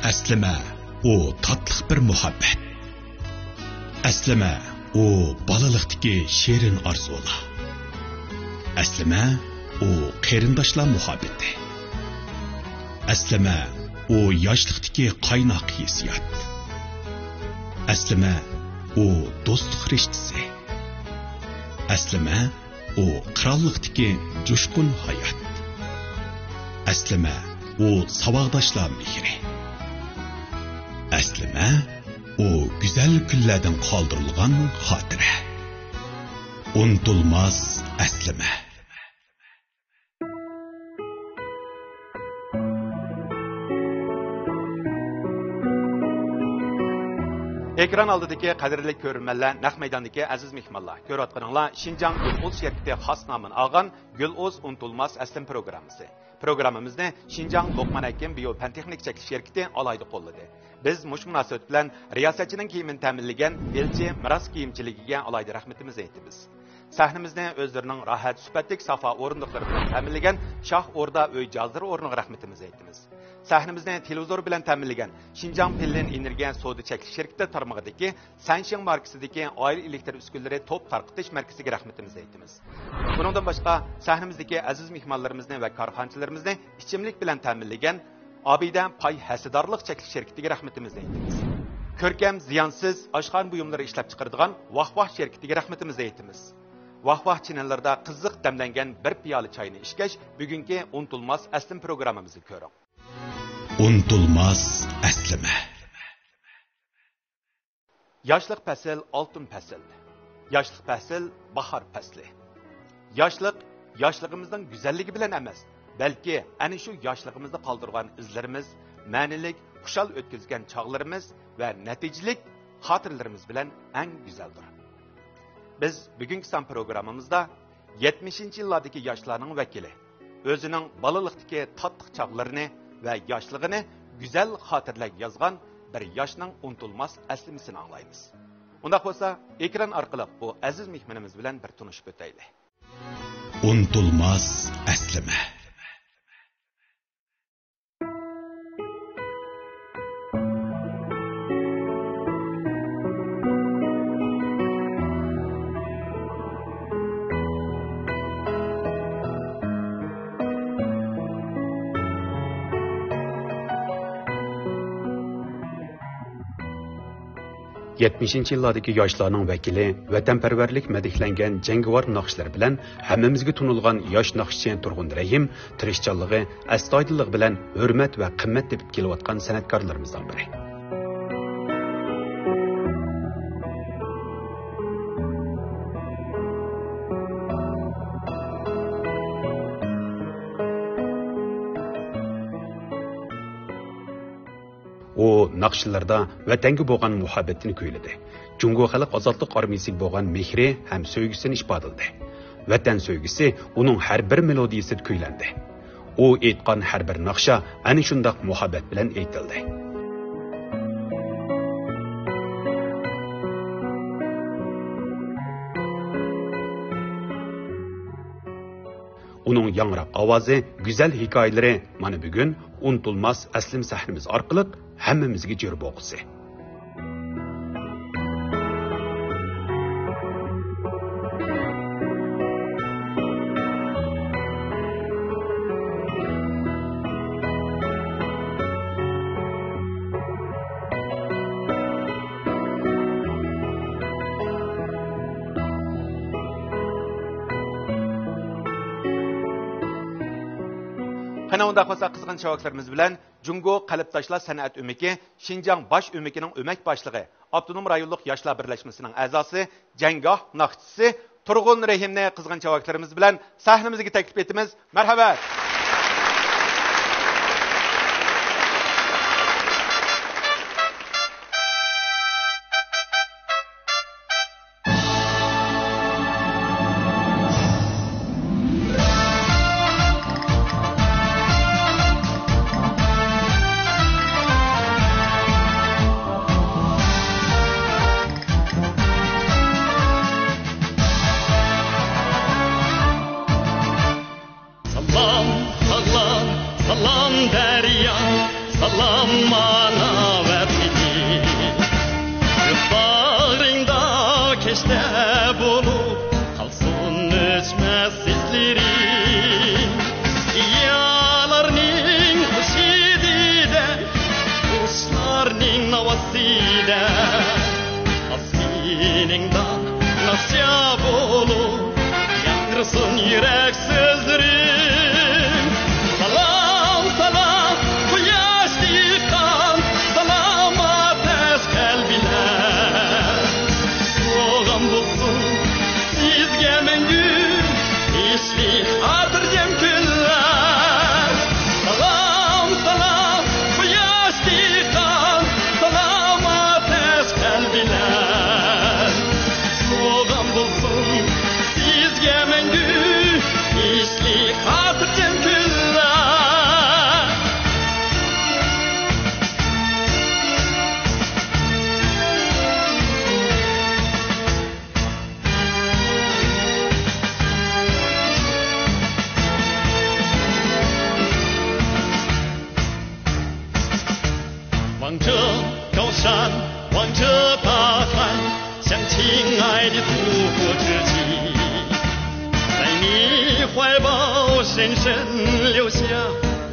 Aslima, o tatlıq bir muhabbet. Aslima, o balalıqdaki şirin arzular. Aslima, o qarindoshlar muhabbeti. Aslima, o yoshlikdagi qaynoq hissiyot. Aslima, o do'stlik rishtasi. Aslima, o qirollikdagi jo'shqin hayot. Aslima, o savaqdoshlar mehri. Aslima, o güzel kunlardan qoldirilgan xotira. Unutulmaz aslima. Ekran aldidagi qadrli ko'rmanlar, naq maydondagi aziz mehmonlar, ko'rayotganinglar Şinjan Gül'oz şirkati xos nomini olgan Gül'oz Unutulmaz aslim programmasi. Programmamizni Şinjan Loqman Hakim biopantexnik cheklash şirkati alayda qo'lladi. Biz mush munosabat bilan riyosatchining kiyimini ta'minlagan elchi miros kiyimchiligiga alayda rahmatimizni aytamiz. Sahnimizni o'zlarining rohat, sifatli safa o'rindiqlari bilan ta'minlagan Shoh O'rda uy jozlari o'rniga rahmatimizni aytamiz. Sahnimizni televizor bilan ta'minlagan Şinjan Pillin Energiya Soda cheklash shirkati tarmog'idagi Sansheng markasidagi oila elektr uskunalari top tarqatish markaziga rahmatimizni aytamiz. Bundan boshqa sahnimizdagi aziz mehmonlarimizni va korxonchilarimizni ichimlik bilan ta'minlagan Abida Pay Hasidorlik cheklash shirkatiga rahmatimizni aytamiz. Ko'rkam, ziyonsiz oshxona buyumlari ishlab chiqaradigan Vahvah shirkatiga rahmatimizni aytamiz. Vahvah chinallarda qiziq damlangan bir piyola choyni ichgash bugungi Unutulmaz aslim programmamizni ko'ring. Unutulmaz aslima. Yoshlik fasl, oltin fasl. Yoshlik fasl, bahor fasli. Yoshligimizning go'zalligi bilan emas, balki ana shu yoshligimizda qoldirgan izlarimiz, ma'nilik, xushal o'tkazgan chog'larimiz va natijalik xotirlarimiz bilan eng go'zaldir. Biz bugungi son programmamizda 70-yillardagi yoshlarning vakili, o'zining bolalikdagi tatliq chog'larini va yoshligini go'zal xotirlar yozgan bir yoshning unutulmas aslimisini anglaymiz. Unda bo'lsa, ekran orqali bu aziz mehmonimiz bilan bir tanishib o'taylik. Unutulmaz aslima. Yillardagi yoshlarning vakili, vatanparvarlik madihlangan jangovar naqshlar bilan hammamizga tunilgan yosh naqshchi Turg'un Rahim tirishchanligi, astoydillik bilan hurmat va qimmat deb kelayotgan san'atkorlarimizdan biri. O naqshlarda vatanga bo'lgan muhabbatini kuyladi. Jungo xalq ozodlik armiyasiga bo'lgan mehri ham sevgisini ifodaladi. Vatan sevgisi uning har bir melodiyasida kuylandi. U aytgan har bir naqsha ana shunday muhabbat bilan aytildi. Uning yangraq ovozi, go'zal hikoyalari mana bugun unutulmaz aslim sahnamiz orqali hammamizga jo'r o'qisi. Ana unda qo'sa qizg'in shavoklarimiz bilan Jungo qalbdoshlar san'at o'miki, Şinjan bosh o'mikining o'mak boshlig'i, Avtonom rayonlik yoshlar birlashmasining a'zosi, jangoh naqshchisi Turg'un Rahimni qizg'in shavoklarimiz bilan sahnamizga taklif etamiz. Marhamat. salam mana vatini bağrında keşte bulup kalsın öçmez sizlerin yalarning huşidide kuşlarning navasida asminingdan nasya bulup yandırsın yürek sözlerim salam salam bu yaş dikan salam ateş kalbine soğan bulsun sizge mengü işlik hatırcem günler salam salam bu yaş dikan salam ateş kalbine soğan bulsun sizge mengü işlik hatırcem günler望着高山，望着大海，向亲爱的祖国致敬。在你怀抱深深留下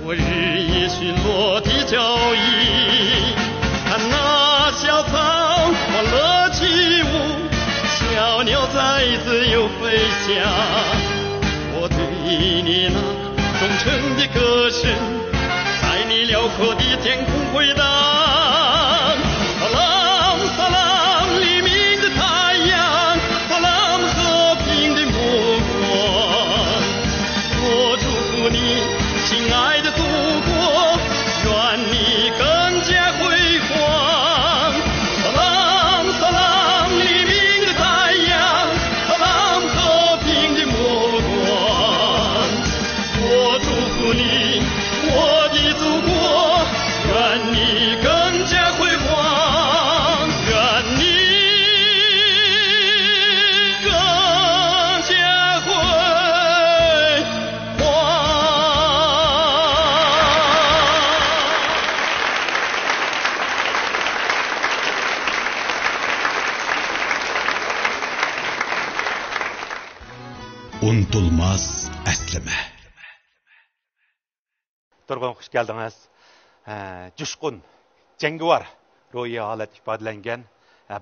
我日夜巡逻的脚印。看那小草欢乐起舞，小鸟在自由飞翔。我对你那忠诚的歌声，在你辽阔的天空回荡。Salam salam黎明的太阳 Salam 和平的目光我祝福你亲爱的祖国愿你更加辉煌 Salam salam黎明的太阳 Salam 和平的目光我祝福你我的祖国愿你更加辉煌愿你更加辉煌 Unutulmaz əslime. Turg'un xush keldiniz. Jushqun, jangovar ro'yi holat ifodalangan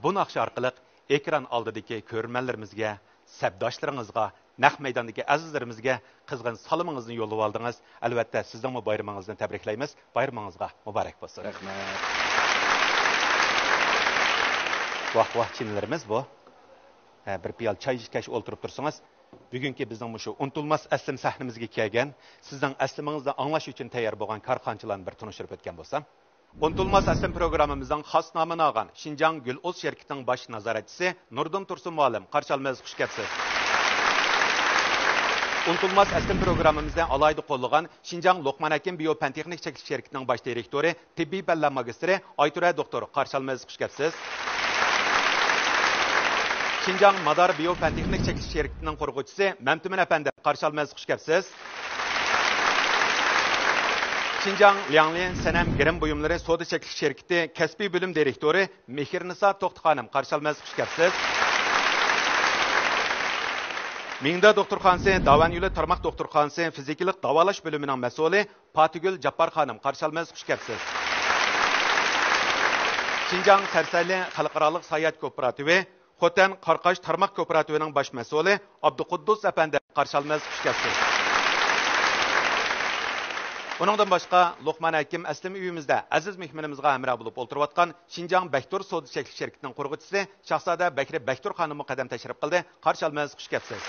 bu naqsh orqali ekran oldidagi ko'rmanlarimizga, sabdoshlaringizga, naq maydondagi azizlarimizga qizg'in salomingizni yo'llab oldingiz. Albatta, sizning bayramingizni tabriklaymiz. Bayramingizga muborak bo'lsin. Rahmat. Vah chinlarimiz bu. Bir piyol choy ichkash o'ltirib tursangiz, bugungi bizning shu unutulmas aslim sahnamizga kelgan, sizning aslimingizni anglash uchun tayyor bo'lgan korxonchilarni bir tunishtirib o'tgan bo'lsam. Unutulmas aslim programmamizning xos nomini olgan Xinjiang Gul'uz şirketining bosh nazoratchisi Nurdin Tursun muallim, qarshi olmaysiz, xush kelibsiz. Unutulmas aslim programmamizda alayda qo'llagan Xinjiang Luqman Hakim biopantexnik cheklanish şirketining bosh direktori, tibbiy fanlar magistri Aytura doktor, qarshi olmaysiz, xush kelibsiz. Xinjiang Madar biopantexnik cheklanish şirketining qurg'uvchisi Mamtumin apandi, qarshi olmaysiz, xush kelibsiz. Xinjiang Lianglin Sanam Girim buyumlari savdo cheklanish şirketi kasbiy bo'lim direktori Mehirnisa To'xtixonim, qarshi olmaysiz, xush kelibsiz. Mingda doktorxonasi Davan yo'li tarmoq doktorxonasi fizikalik davolash bo'limining mas'uli Patigul Jappar xonim, qarshi olmaysiz, xush kelibsiz. Xinjiang Sarsali xalqaro sayohat kooperativi Xotan Qarqash tarmoq kooperativining bosh mas'uli Abduquddus apandi, qarshi olmaysiz, xush kelibsiz. Buningdan boshqa Luqman Hakim aslim uyimizda aziz mehmonimizga hamroh bo'lib o'ltirayotgan Xinjiang Baktur savdo cheklanish şirketining qurg'uvchisi Shahzoda Bakri Baktur xonimga qadam tashrif qildi. Qarshi olmaysiz, xush kelibsiz.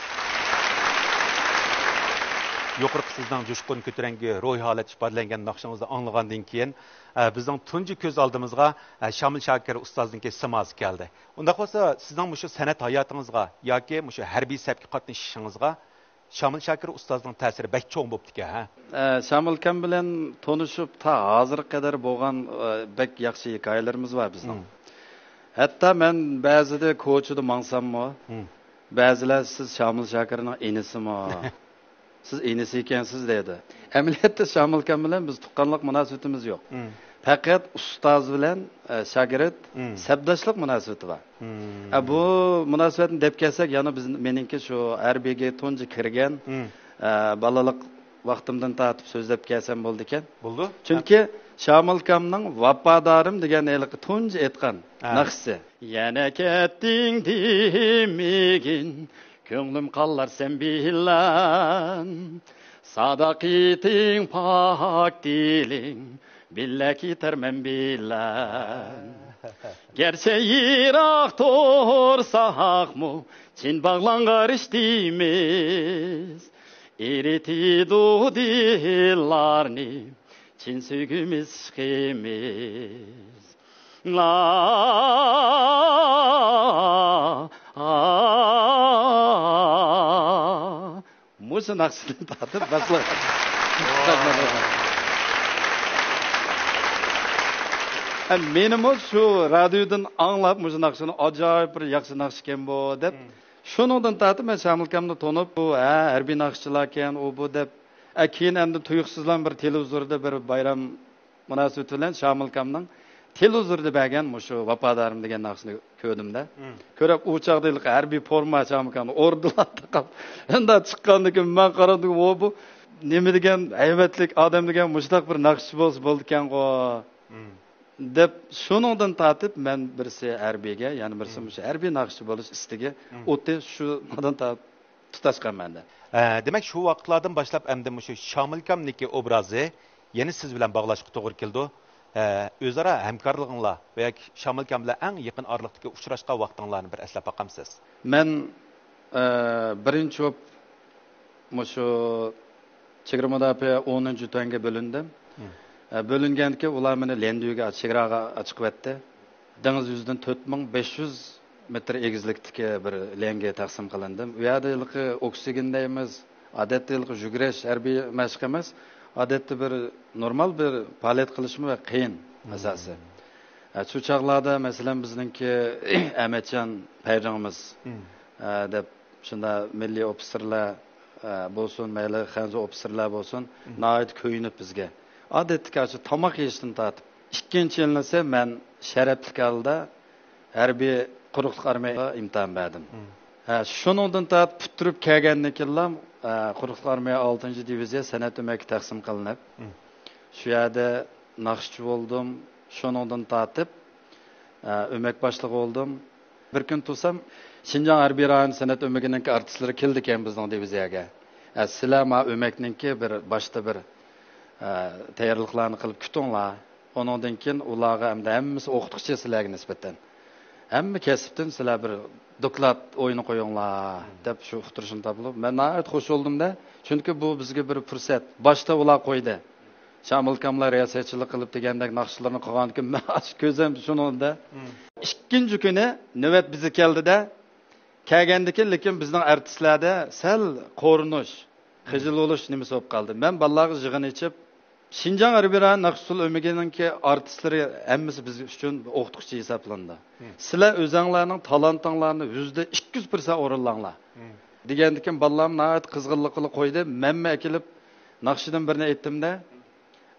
Yuqorqi sizning jushqun ko'tarangi ro'y holat ifodalangan naqshingizni anglagandan keyin bizning tunji ko'z oldimizga Shamil Shakir ustozningki simosi keldi. Unda bo'lsa sizning shu san'at hayotingizga yoki shu harbiy safga qatnashishingizga Shamil Shakir ustozning ta'siri bak cho'ng bo'pti-ku, ha? Shamil kam bilan tanishib ta hozirga qadar bo'lgan bak yaxshi hikoyalarimiz bor bizning. Hatto men ba'zida ko'chada mangsammi, ba'zilar siz Shamil Shakirning enisimi siz inisi ekansiz dedi. Amaliyotda Shamilkam bilan biz tuqqanlik munosabatimiz yo'q. Faqat ustoz bilan shogird sabdoshlik munosabati bor. Bu munosabatni deb kelsak, yana biz meningki shu harbiga tunji kirgan balalik vaqtimdan tortib so'zlab kelsam bo'ldi ekan. Bo'ldi? Chunki Shamilkamning vafodorim degan tunji aytgan naqsi. Yana ketding demegin, ko'nglim qallar sen bilan. Sadaqiting pak diling, billa ketarman bilan. Gerçi yirak torsaqmu, chin bağlangar iştimiz. Eritidu dillarni, chin söygümüz şimiz. La Musun aksini tatip baslar. Menim şu radyodan anlap musun aksini acayip bir yaxşı naqşken bu deb. Şunundan tatip men Shamilkamni tonib bu harbiy naqşchilar ekan, u bu deb. Keyin endi tuyuqsizlan bir televizorda bir bayram munosabati bilan Shamilkamning televizorda bergan shu vafodorim degan naqshni ko'rdimda. Ko'rib u chaqdalik harbiy forma Shamilkamni ordularda qolib. Endi chiqqandan keyin men qaradim, o bu nima degan haybatlik odam degan mushtaq bir naqshchi bo'lsa bo'ldi ekan-ku. Deb shuningdan tatib men birsi harbiyga, ya'ni birsi shu harbiy naqshchi bo'lish istiga o'tdi, shundan tutashgan menda. Demak, shu vaqtlardan boshlab endi shu Shamilkamniki obrazi yana siz bilan bog'lashga to'g'ri keldi. O'zaro hamkorliginglar va Shamilkam bilan eng yaqin oraliqdagi uchrashgan vaqtinglarni bir eslab boqamsiz. Men birinchi shu chegara mudofaa 10-tanga bo'lindim. Bölüngenki ular meni Lenduyga chegaraga chiqib etdi. Dengiz yüzünden 4500 metre egizlikdagi bir lenge taqsim qilindim. U yerda oksigen deymiz, odatda yugurish harbiy mashq emas, odatda bir normal bir faoliyat qilishmi va qiyin asosi. Shu chaqlarda masalan bizningki Ahmetjon payrog'imiz deb shunda milliy ofitserlar bo'lsin, mayli xanzo ofitserlar bo'lsin, nihoyat ko'yinib bizga. Odatda shu tomoq yeyishdan tortib, ikkinchi yilnisi men sharafli holda harbiy quruqlik armiyaga imtihon berdim. Shuningdan tortib puturib kelgandan keyin quruqlik armiya 6-diviziya san'at o'maki taqsim qilinib, shu yerda naqshchi bo'ldim. Shuningdan tortib o'mak boshlig'i bo'ldim. Bir kun tursam, Şinjan harbiy rayon san'at o'magining artistlari keldi ekan bizning diviziyaga. Sizlar ma o'makninki bir boshda bir tayyorliklarni qilib kutinglar. Ondan keyin ularga hammasi o'qituvchi sizlarga nisbatan. Hamma kasbdan sizlar bir doklad o'yini qo'yinglar deb shu uqtirishni topilib, men nihoyat xush oldimda. Chunki bu bizga bir fursat. Boshda ular qo'ydi. Shamilkamlar riyosatchilik qilib degandek naqshlarni qilgandan keyin men ko'zim shuningda. Ikkinchi kuni navbat bizga keldida, kelgandan lekin bizning artistlarda sal qo'rinish, xijil bo'lish nimasi bo'lib qoldi. Men bolalarga yig'in ichib Şinjan harbiy naqshsul o'miginingki artistlari hammasi biz uchun o'qituvchi hisoblandi. Sizlar o'zingizlarning talantinglarni %200% o'rinlanglar. Degandan keyin bolalarni nihoyat qizg'inlik qilib qo'ydi. Menma akilib naqshidan birini aytdimda,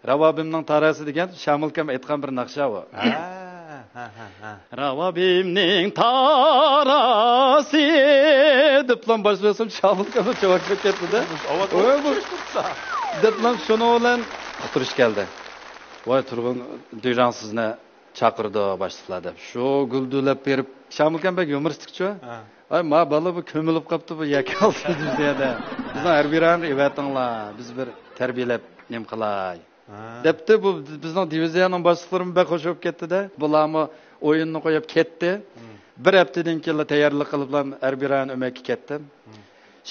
Ravabimning tarasi degan Shamilkam aytgan bir naqsha bu. Ravabimning tarasi deb plan boshlasam Shamilkam javob ketdi-da. Deblan şunu olan oturuş geldi. Vay turgun Duyran sizni chaqirdi başlıqlar deb. Şu güldülep berip Shamilkam bek yumuristlikchi. Ay ma bola bu ko'milib qopti bu yakaldi bizda. Bizni harbiyran evatinglar, biz bir tarbiyalab nim qilay. Debdi bu bizning diviziyaning boshliqlarimiz bek xo'sh bo'lib ketdi-da. Bularni o'yinni qo'yib ketdi. Bir haftadan keyin tayyorlik qiliblar harbiyran o'makka ketdim.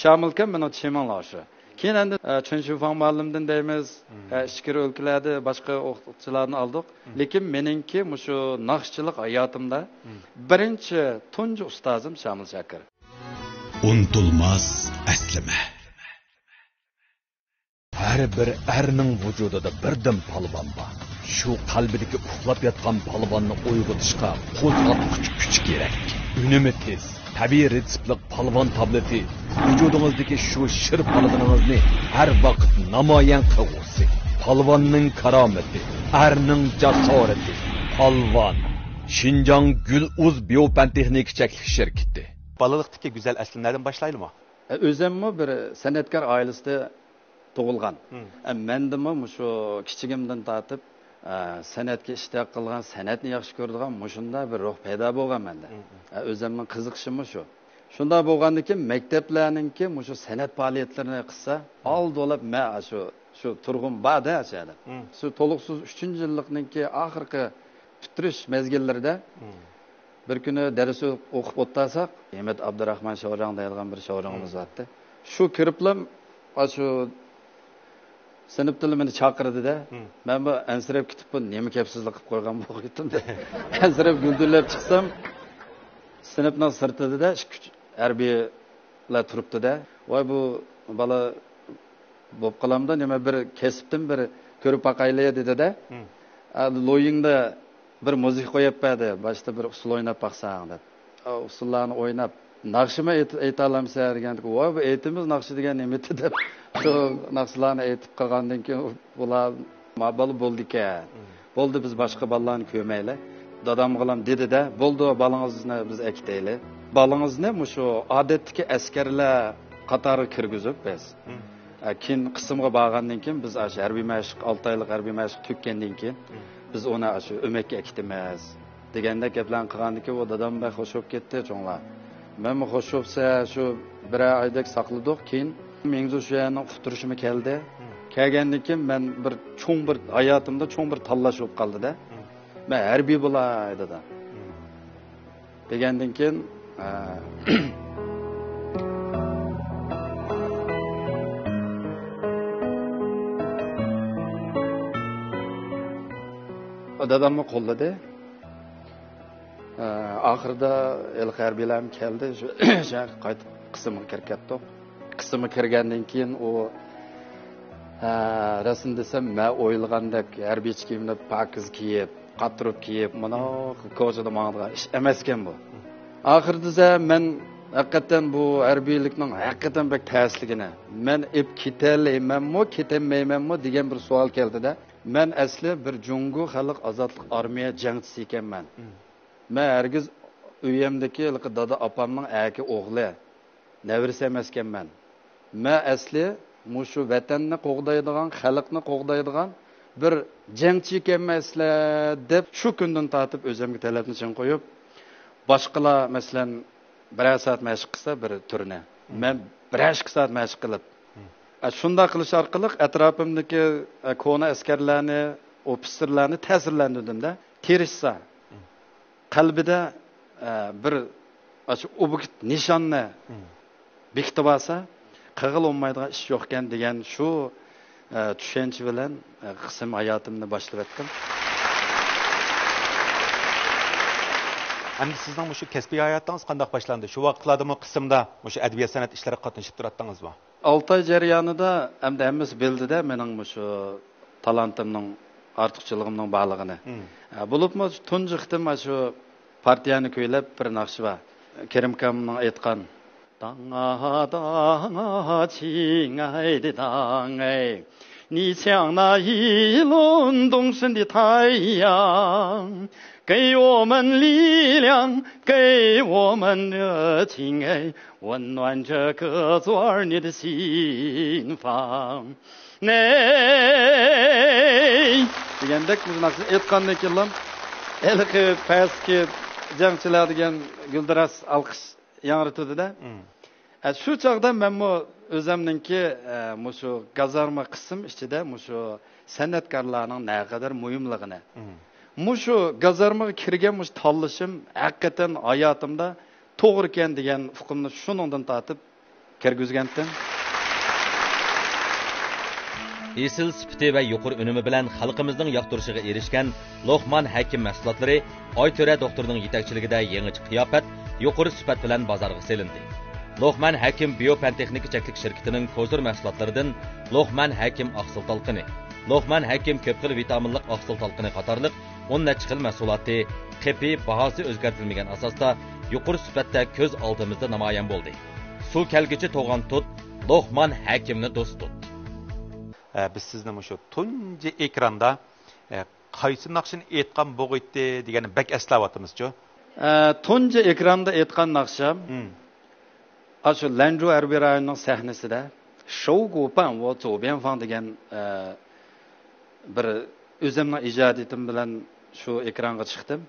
Shamilkam meni tishimanglar shu. Keyin endi Chunshufan muallimdan deymiz, ichkari o'lkalarda boshqa o'qituvchilarni oldik. Lekin meningki shu naqshchilik hayotimda birinchi tunji ustozim Shamil Shakir. Unutulmaz aslama. Har bir erning vujudida birdan polvon bor. Shu qalbidagi uxlab yotgan polvonni uyg'otishga qo'zg'atuvchi kuch kerak. Unumi tez, tabiiy retseptlik palvon tableti vujudingizdagi shu shir palvoningizni har vaqt namoyon qilg'usi. Palvonning karomati, erning jasorati. Palvon Şinjan Güluz Biopentexnik Çeklik Şirketi. Balalıqdaki güzel əslimlərdən başlayırmı? Özümü bir sanatkar ailesinde doğulgan. Mendimi şu kichigimdan tatib sanatga ishtaq qilgan, sanatni yaxshi ko'radigan mushunda bir ruh paydo bo'lgan menda. O'zimning qiziqishim shu. Shunda bo'lgandan keyin maktablarninki shu sanat faoliyatlarini qilsa, oldolab men shu turg'un ba'da achadi. Shu to'liqsiz 3-yillikninki oxirgi bitirish mezgillarida bir kuni dars o'qib o'tsaq, Ahmet Abdurahman Shovrang deyilgan bir shovrangimiz vardı. Shu kiriblam shu sinf tilimini chaqirdi-da. Men bu ansirab ketib bu nima kapsizlik qilib qo'ygan bo'lgandim. Ansirab güldürlab chiqsam, sinfning sirtida harbiylar turibdi-da. Voy bu bola bo'p qalamda nima bir kesibdim, bir ko'rib baqayli dedi-da. Loyingda bir müzik qo'yib berdi. Boshda bir usul o'ynab baqsang deb. Usullarni o'ynab, naqshima aytalamsa degandik. Voy bu aytimiz naqshi degan nima edi deb. Shu naqshlarni aytib qolgandan keyin bular ma'bal bo'ldi ekan. Bo'ldi biz boshqa bolalarni ko'maylik. Dadam qilam dedi-da, bo'ldi balangizni biz akitaylik. Balangizni shu odatdagi askarlar qatori kirgizib biz. Keyin qismga borgandan keyin biz harbiy mashq 6 oylik harbiy mashq tükkandan keyin biz ona shu o'makka akitamiz deganda gaplarni qilgandan keyin u dadam bay xush bo'lib ketdi cho'nglar. Men xush bo'lsa shu bir oydak saqladik, keyin menga shu yerni quturishim keldi. Kelgandan keyin men bir cho'ng bir hayotimda cho'ng bir tanlash bo'lib qoldi-da. Men harbiy bo'lay dedim. Degandan keyin dadamni qo'lladi. Oxirida el harbiylar keldi, shu qaytib qismga kirib qismga kirgandan keyin u rasm desam, men o'ylagandek harbiy kiyimni pakiz kiyib, qatirib kiyib, mana ko'chada mang'ilgan ish emas ekan bu. Oxirida men haqiqatan bu harbiylikning haqiqatan bek ta'sirligini, men ib ketalaymanmi, ketamaymanmi degan bir savol keldi-da. Men asli bir Jungu xalq ozodlik armiya jangchisi ekanman. Men hergiz uyimdagi dada opamning aka o'g'li, nevrisi emas ekanman. Men asli mushu vatanni qo'g'daydigan, xalqni qo'g'daydigan bir jangchi ekanmaslar deb shu kundan tortib o'zimga talabni chin qo'yib, boshqalar masalan 1 soat mashq qilsa bir turni, men 1 soat mashq qilib shunda qilish orqali atrofimdagi kona askarlarni, ofitserlarni ta'sirlantirdim-da. Tirishsa qalbida bir ob'ekt nishonni bekitib olsa, qig'il olmaydigan ish yo'q ekan degan shu tushuncha bilan qism hayotimni boshlab etdim. Endi sizning shu kasbiy hayotingiz qanday boshlandi? Shu vaqtlardami qismda shu adabiyot san'at ishlari qatnashib turatdingizmi? 6 oy jarayonida hamda hammasi bildida mening shu talantimning ortiqchiligimning borligini. Bo'libmi tunji xitim shu partiyani kuylab bir naqshi bor. Kerimkamning aytgan Danga danga qing'ai de dang'ai 你像那一轮东升的太阳 给我们力量 给我们热情 温暖着各族儿女的心房 degandek biz narsa aytgandan keyin elki pastki jangchilar degan guldiras alqish yangritdi-da. Shu chog'da men o'zimninki shu gazarma qism ichida shu san'atkorlarning naqadar muhimligini, shu gazarmaga kirgan tanlashim haqiqatan hayotimda to'g'ri ekan degan hukmni shuningdan tortib kirgizgandim. Esil sifati va yuqori unumi bilan xalqimizning yoqtirishiga erishgan Loqman Hakim mahsulotlari Oyto'ra doktorning yetakchiligida yangi qiyofat, yuqori sifat bilan bozorga selindi. Loqman Hakim Biopentexnik Çeklik Şirketining ko'zir mahsulotlaridan Loqman Hakim oqsil talqini, Loqman Hakim ko'p xil vitaminlik oqsil talqini qatorliq 10 necha xil mahsulotni qepi bahosi o'zgartirilmagan asosda yuqori sifatda ko'z oldimizda namoyon bo'ldi. Suv kelgichi to'g'on tut, Luqman Hakimni do'st tut. Biz sizni shu tunji ekranda qaysi naqshini aytgan bo'g'itdi degani bak eslayapmiz-ku. Tunji ekranda aytgan naqsham shu Lanzhou harbiy rayonining sahnasida Shougu Ban wo Zoubianfang degan bir o'zimning ijodiyatim bilan shu ekranga chiqdim.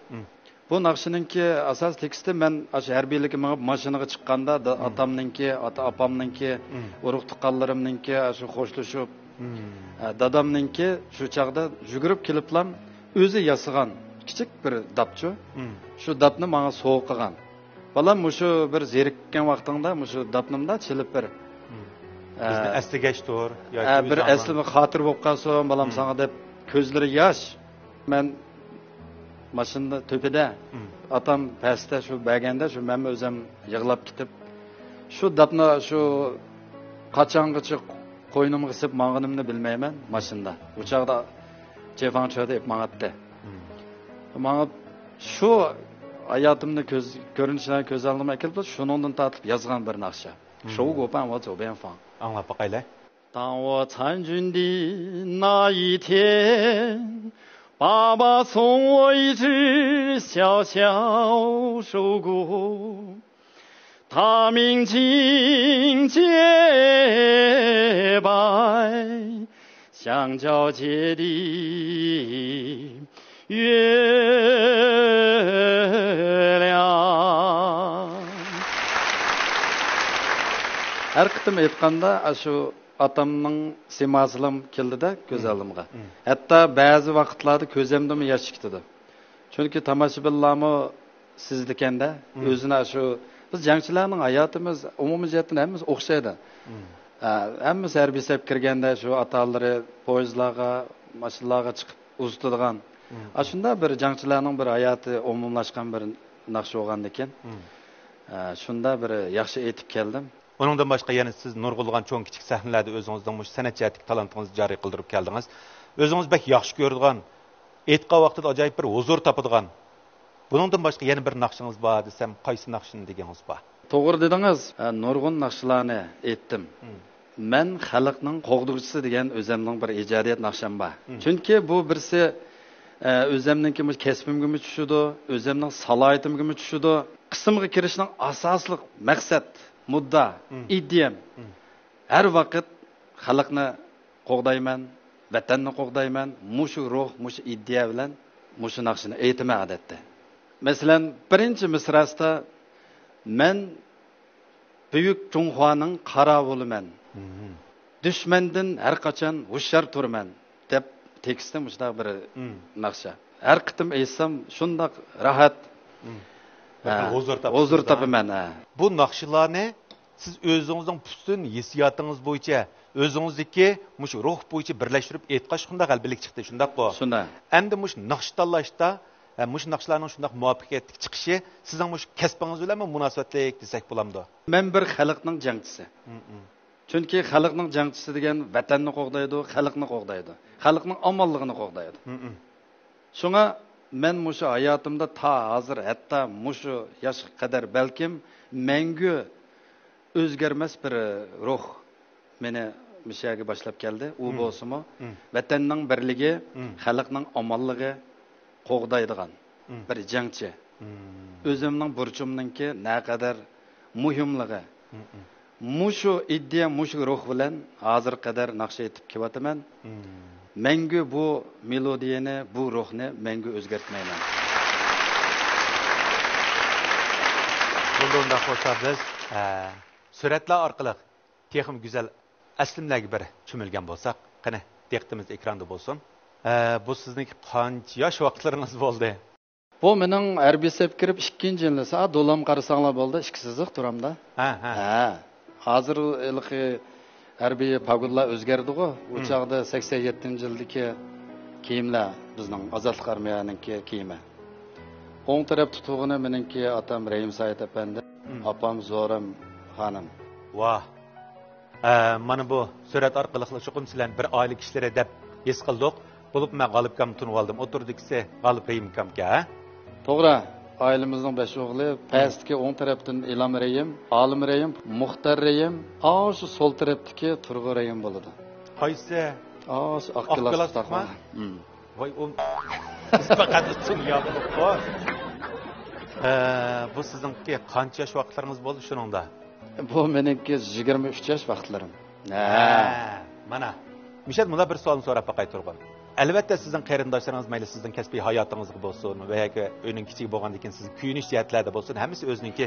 Bu naqshiningki asos teksti men shu harbiylikka mashinaga chiqqanda otamninki, ota-opamninki, urug' tuqqanlarimninki shu xo'shlashib, dadamninki shu chaqda yugurib keliblam o'zi yasagan kichik bir dapchu. Shu dapni menga so'q qilgan. Balam shu bir zerikkan vaqtingda shu dapnimda chilib bir bizni asligashdir yoki bir asli xotir bo'lib qolsin balam sana deb ko'zlari yosh. Men mashinada to'pida otam pastda shu baganda shu men o'zim yig'lab ketib shu dapni shu qachongacha qo'ynimga qisib mang'inimni bilmayman mashinada. Bu chaqda Jefang cho'da mang'atdi. Manga shu hayotimni ko'rinishidan ko'z oldimga kelib shuningdan tortib yozgan bir naqsha. Shougu Ban wo Zoubianfang. Anglab boqaylar. 当我参军的那一天，爸爸送我一只小小手鼓，他鸣金洁白，像皎洁的月亮。 Her kıtım aytganda şu atamның simasılım keldi-de göz aldımga. Hatta bazı vaqtlarda közemdimi yaş çıktı. Çünkü tomoshabinlarmi sizdikende özüne şu biz jangchilarning hayotimiz umumiyatdan hemmamiz o'xshaydi. Hemmamiz harbiy sep kirganda şu atalari poyezdlarga, mashinalarga chiqib uzatadigan. Shunda bir jangchilarning bir hayoti umumlashgan bir naqsh bo'lgan ekan. Shunda bir yaxshi aytib keldim. Onundan başqa yana siz nurg'ulgan cho'ng kichik sahnalarda o'zingizning mush san'at jihatlik talantingizni joriy qildirib keldingiz. O'zingiz bek yaxshi ko'radigan, aytgan vaqtida ajoyib bir huzur topadigan. Buningdan başqa yana bir naqshingiz bor desam, qaysi naqshini deganingiz bor? To'g'ri dedingiz. Nurg'un naqshlarni aytdim. Men xalqning qo'g'dug'chisi degan o'zimning bir ijodiyat naqsham bor. Chunki bu birsi o'zimninki kasbimga tushidi, o'zimning salohiyatimga tushidi. Qismga kirishning asosli maqsad mudda, ideyam. Her vakit xalqni qo'g'dayman, vatanni qo'g'dayman, mushu ruh, mushu ideya bilan mushu naqshini aytma odatda. Masalan, birinchi misrasida men buyuk Junxoning qarovuliman. Dushmandan har qachon hushyor turman deb tekstda mushta bir naqsha. Har qitim aytsam shundoq rahat huzur topaman. Bu naqshlarni siz o'zingizning butun hissiyotıngiz bo'yicha, o'zingizniki mush ruh bo'yicha birlashtirib aytqash shunday qalbilik chiqdi, shundaqmi? Shunda. Endi mush naqsh tanlashda, mush naqshlarning shunday muvaffaqiyatli chiqishi sizning mush kasbingiz bilan munosabatli desak bo'lamdi. Men bir xalqning jangchisi. Chunki xalqning jangchisi degan vatanni qo'g'daydi, xalqni qo'g'daydi. Xalqning omonligini qo'g'daydi. Shunga men mushu hayotimda ta hozir hatto mushu yoshga qadar balkim mangu o'zgarmas bir ruh meni mishaga boshlab keldi. U bo'lsa-mu vatanning birligi, xalqning omonligi qo'g'daydigan bir jangchi. O'zimning burchimninki naqadar muhimligi. Mushu ideya, mushu ruh bilan hozir qadar naqsh etib kelyapman. Mangu bu melodiyani, bu ruhni mangu o'zgartmayman. Bundan xo'sh biz suratlar orqali texnik go'zal aslimlarga bir cho'milgan bo'lsak, qani diqqatimiz ekranda bo'lsin. Bu sizning qancha yosh vaqtlaringiz bo'ldi? Bu mening harbiy sep kirib 2-yilda saat dolam qarasanglar bo'ldi, 2 siziq turamda. Ha. Hozir ilqi harbiy pagudlar o'zgardi-ku. U chaqda 87-yildagi kiyimlar bizning ozodlik armiyaninki kiyimi. O'ng taraf tutug'ini meningki otam Rahim Said apandi, opam Zoram xonim. Vah. Mana bu surat orqali cho'qim sizlar bir oila kishilari deb his qildik. Bo'lib men G'olibkam tunib oldim. O'tirdikse G'olib Rahimkamga. To'g'ri. ailemizning 5 o'g'li pastki o'ng tarafdan Ilam Rayim, Olim Rayim, Muxtar Rayim, shu sol tarafdagi Turg'u Rayim bo'ladi. Qaysi? Shu Aqqilas taqma. Voy o faqat tunyapti. Bu sizningki qancha yosh vaqtlaringiz bo'ldi shuningda? Bu meniki 23 yosh vaqtlarim. Mana. Mishad bunda bir savolni so'rab baqay turgan. Albatta sizning qarindoshlaringiz mayli sizning kasbiy hayotingizga bo'lsin va yoki uyning kichik bo'lgandan keyin siz kuyinish jihatlarda bo'lsin, hammasi o'zininki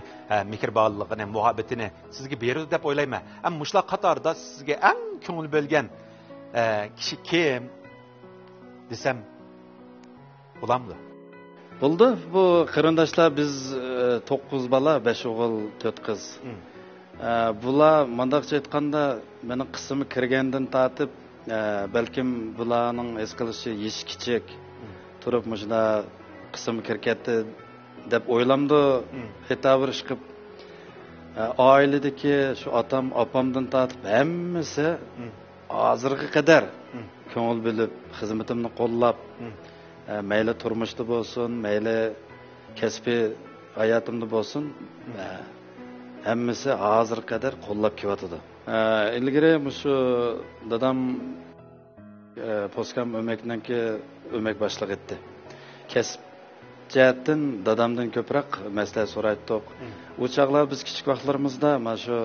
mehribonligini, muhabbatini sizga beradi deb o'ylayman. Ammo mushlar qatorida sizga eng ko'ngil bo'lgan kishi kim desam bo'lamdi? Bo'ldi. Bu qarindoshlar biz 9 bola, 5 o'g'il, 4 qiz. Bular mandaqcha aytganda mening qismi kirgandan tortib balkim bularning es qilishi yesh kichik turib mujda qism kirkatdi deb o'ylamdi. Xitob chiqib oiladagi shu otam, opamdan tortib hammasi hozirga qadar ko'ngil bilib, xizmatimni qo'llab, mayli turmushda bo'lsin, mayli kasbiy hayotimda bo'lsin, hammasi hozir qadar qo'llab kelyotdi. Ilgari shu dadam poskam o'maknanki o'mak boshliq etdi. Kasb jihatdan dadamdan ko'proq maslahat so'raydik. U chaqlar biz kichik vaqtlarimizda mana shu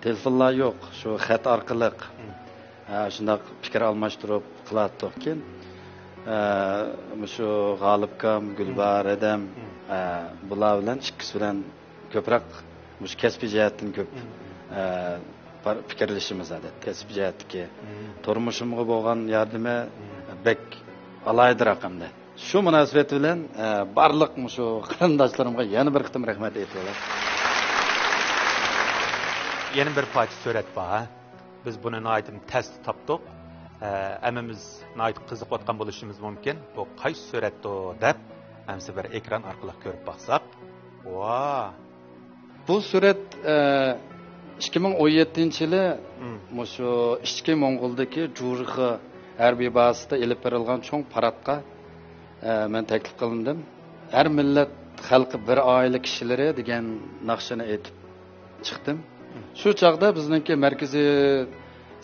telefonlar yo'q, shu xat orqali shunday fikr almashtirib qilardik. Keyin shu G'olibkam, Gulbar Adam bular bilan ikkisi bilan ko'proq mush kasbiy jihatdan ko'p fikrlashimiz edi. Kasbiy jihatdagi turmushimga bo'lgan yordami bek alaydi raqamda. Shu munosabat bilan barliq shu qarindoshlarimga yana bir qitim rahmat aytaman. Yana bir parcha surat bor. Biz buni noyitim test topdik. Hammamiz noyit qiziqayotgan bo'lishimiz mumkin. Bu qaysi suratdir deb hamsi bir ekran orqali ko'rib baqsaq. Bu surat 2017-yili shu Ishki Mo'ng'uldagi Jurg'i harbiy bazasida elib berilgan cho'ng paradga men taklif qilindim. Har millat xalqi bir oila kishilari degan naqshini aytib chiqdim. Shu chaqda bizningki markaziy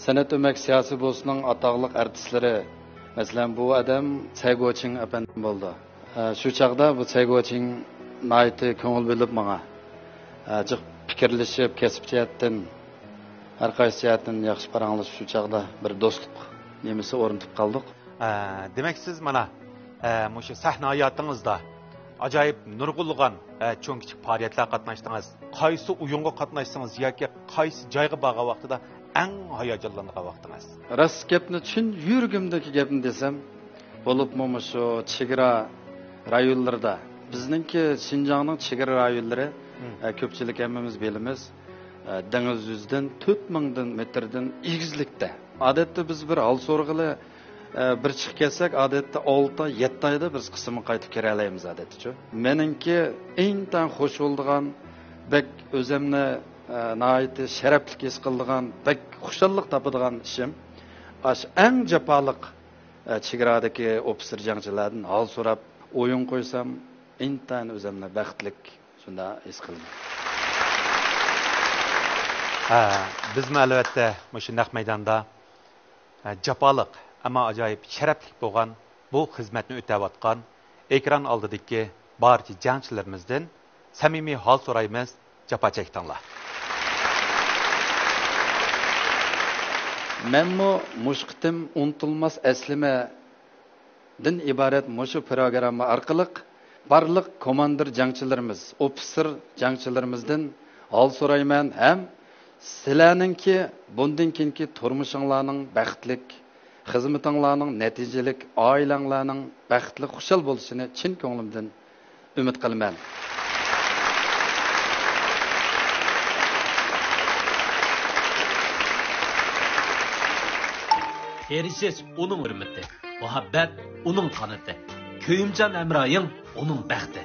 san'at o'mak siyosiy bo'lsining atoqliq artistlari, masalan bu odam Saygoching apandim bo'ldi. Shu chaqda bu Saygoching nayti ko'ngil bilib menga jiq fikrlashib, kasb jihatdan har qaysi jihatdan yaxshi paranglashib shu chaqda bir do'stlik nemisi o'rnatib qoldik. Demak siz mana shu sahna hayotingizda ajoyib nurg'ulg'an cho'ng kichik faoliyatlar qatnashdingiz. Qaysi o'yinga qatnashsangiz yoki qaysi joyga borgan vaqtida eng hayajonlangan vaqtingiz? Rost gapni chin yuragimdagi gapni desam, bo'libmi shu chegara rayonlarda bizningki Xinjiangning chegara rayonlari ko'pchilik hammamiz bilamiz. Dengiz yüzden 4000 metreden egizlikda. Odatda biz bir hal so'rg'ili bir chiqib kelsak, odatda 6-7 oyda biz qismini qaytib kela olamiz odatda. Meningki eng tan xush bo'lgan, bek o'zimni nihoyatda sharafli his qilgan, bek xushallik topadigan ishim eng jafoliq chegaradagi ofitser jangchilardan hal so'rab o'yin qo'ysam, intan o'zimni baxtlik shunda his qildim. Biz albatta shu naq maydonda jafoliq ammo ajoyib sharafli bo'lgan bu xizmatni o'tayotgan ekran oldidagi barcha jangchilarimizdan samimiy hol so'raymiz. Jafo chekdinglar. Menmo mushqitim unutilmas aslamadan iborat mushu programma orqali barliq komandir jangchilarimiz, ofitser jangchilarimizdan hol so'rayman ham sizlarningki bundan keyingi turmushinglarning baxtlik, xizmatinglarning natijalik, oilanglarning baxtli, xushal bo'lishini chin ko'nglimdan umid qilaman. Erishish uning hurmati, muhabbat uning qanoti, kuyimchan Amroying uning baxti.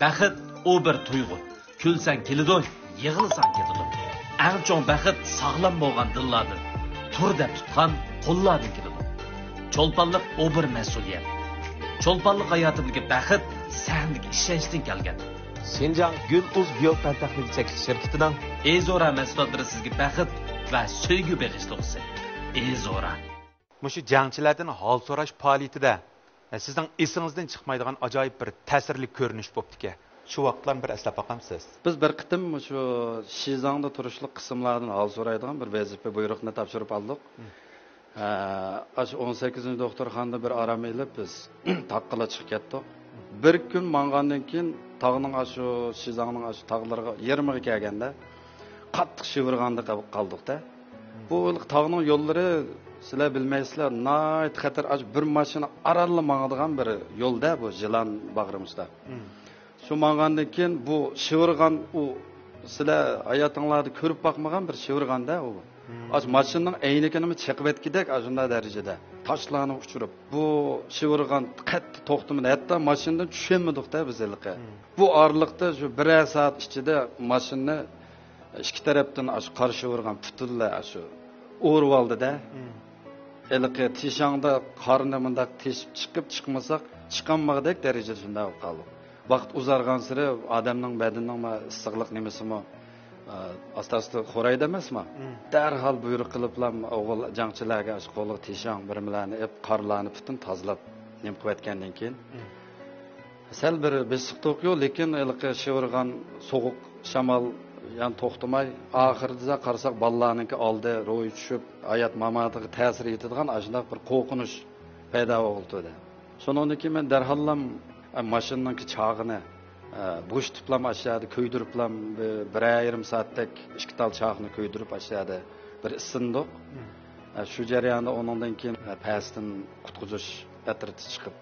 Baxit u bir tuyg'u. Kulsan keladi, yig'ilsan ketadi. Eng cho'ng baxit sog'lom bo'lgan dillardan, tur deb tutgan qo'llardan keladi. Cho'lponlik u bir mas'uliyat. cho'lponlik hayotimdagi baxt sendagi ishonchdan kelgan. Şinjan Gül-Uz Biyotpan Texnik Chekish şirketining Ezora mahsulotlari sizga baxt va sevgi bag'ishlaydi. Ezora. Mushu jangchilardan hol so'rash faoliyatida sizning esingizdan chiqmaydigan ajoyib bir ta'sirli ko'rinish bo'ptiki. Shu vaqtlarni bir eslab boqamsiz. Biz bir qitim shu Shizangda turishlik qismlardan hol so'raydigan bir vazifa buyruqni topshirib oldik. 18 doktorxonada bir aram elib biz taqqila chiqib ketdik. Bir kun mangandan keyin tog'ning shu Shizangning shu tog'lariga 20 ga kelganda qattiq shivirganda qoldik-da. Bu tog'ning yo'llari sizlar bilmaysizlar, nayt xatar bir mashina aralla mangadigan bir yo'lda bu Jilan bag'rimizda. Şu mangandan keyin bu shivirgan u sizlar hayotinglarda ko'rib boqmagan bir shivirganda u. Mashinaning aynikini chiqib etgidek shunday darajada toshlarni uchirib bu shivirgan qattiq to'xtamadi. Hatto mashinadan tushunmadik-da biz ilqi. Bu orliqda shu 1 soat ichida mashinani ikki tarafdan qarshi shivirgan butunlay shu o'rib oldi-da. Ilqi tishangda qorni mundaq teshib chiqib chiqmasak chiqolmagdek darajada shunday qoldi. Vaqt uzargan siri odamning badanining issiqlik nimasimi asta-asta xo'raydi emasmi? Darhol buyruq qiliblam o'g'il jangchilarga qo'li tishang bir bilan qorlarni butun tozalab nim qilib etgandan keyin sal bir besiqtoq yo'q, lekin ilqi shivirgan sovuq shamol yan to'xtamay oxirida qarasak bolalarningki oldi ro'y tushib hayot mamatiga ta'sir etadigan ashunday bir qo'rqinish paydo bo'ldi. Shundan keyin men darhollam mashinaning chog'ini bo'sh tuplam aşağıda köydürüplam bir yarım saatlik ikki tal chog'ni köydürüp aşağıda bir isindik. Şu jarayonda onundan keyin pastdan qutqizish atriti chiqib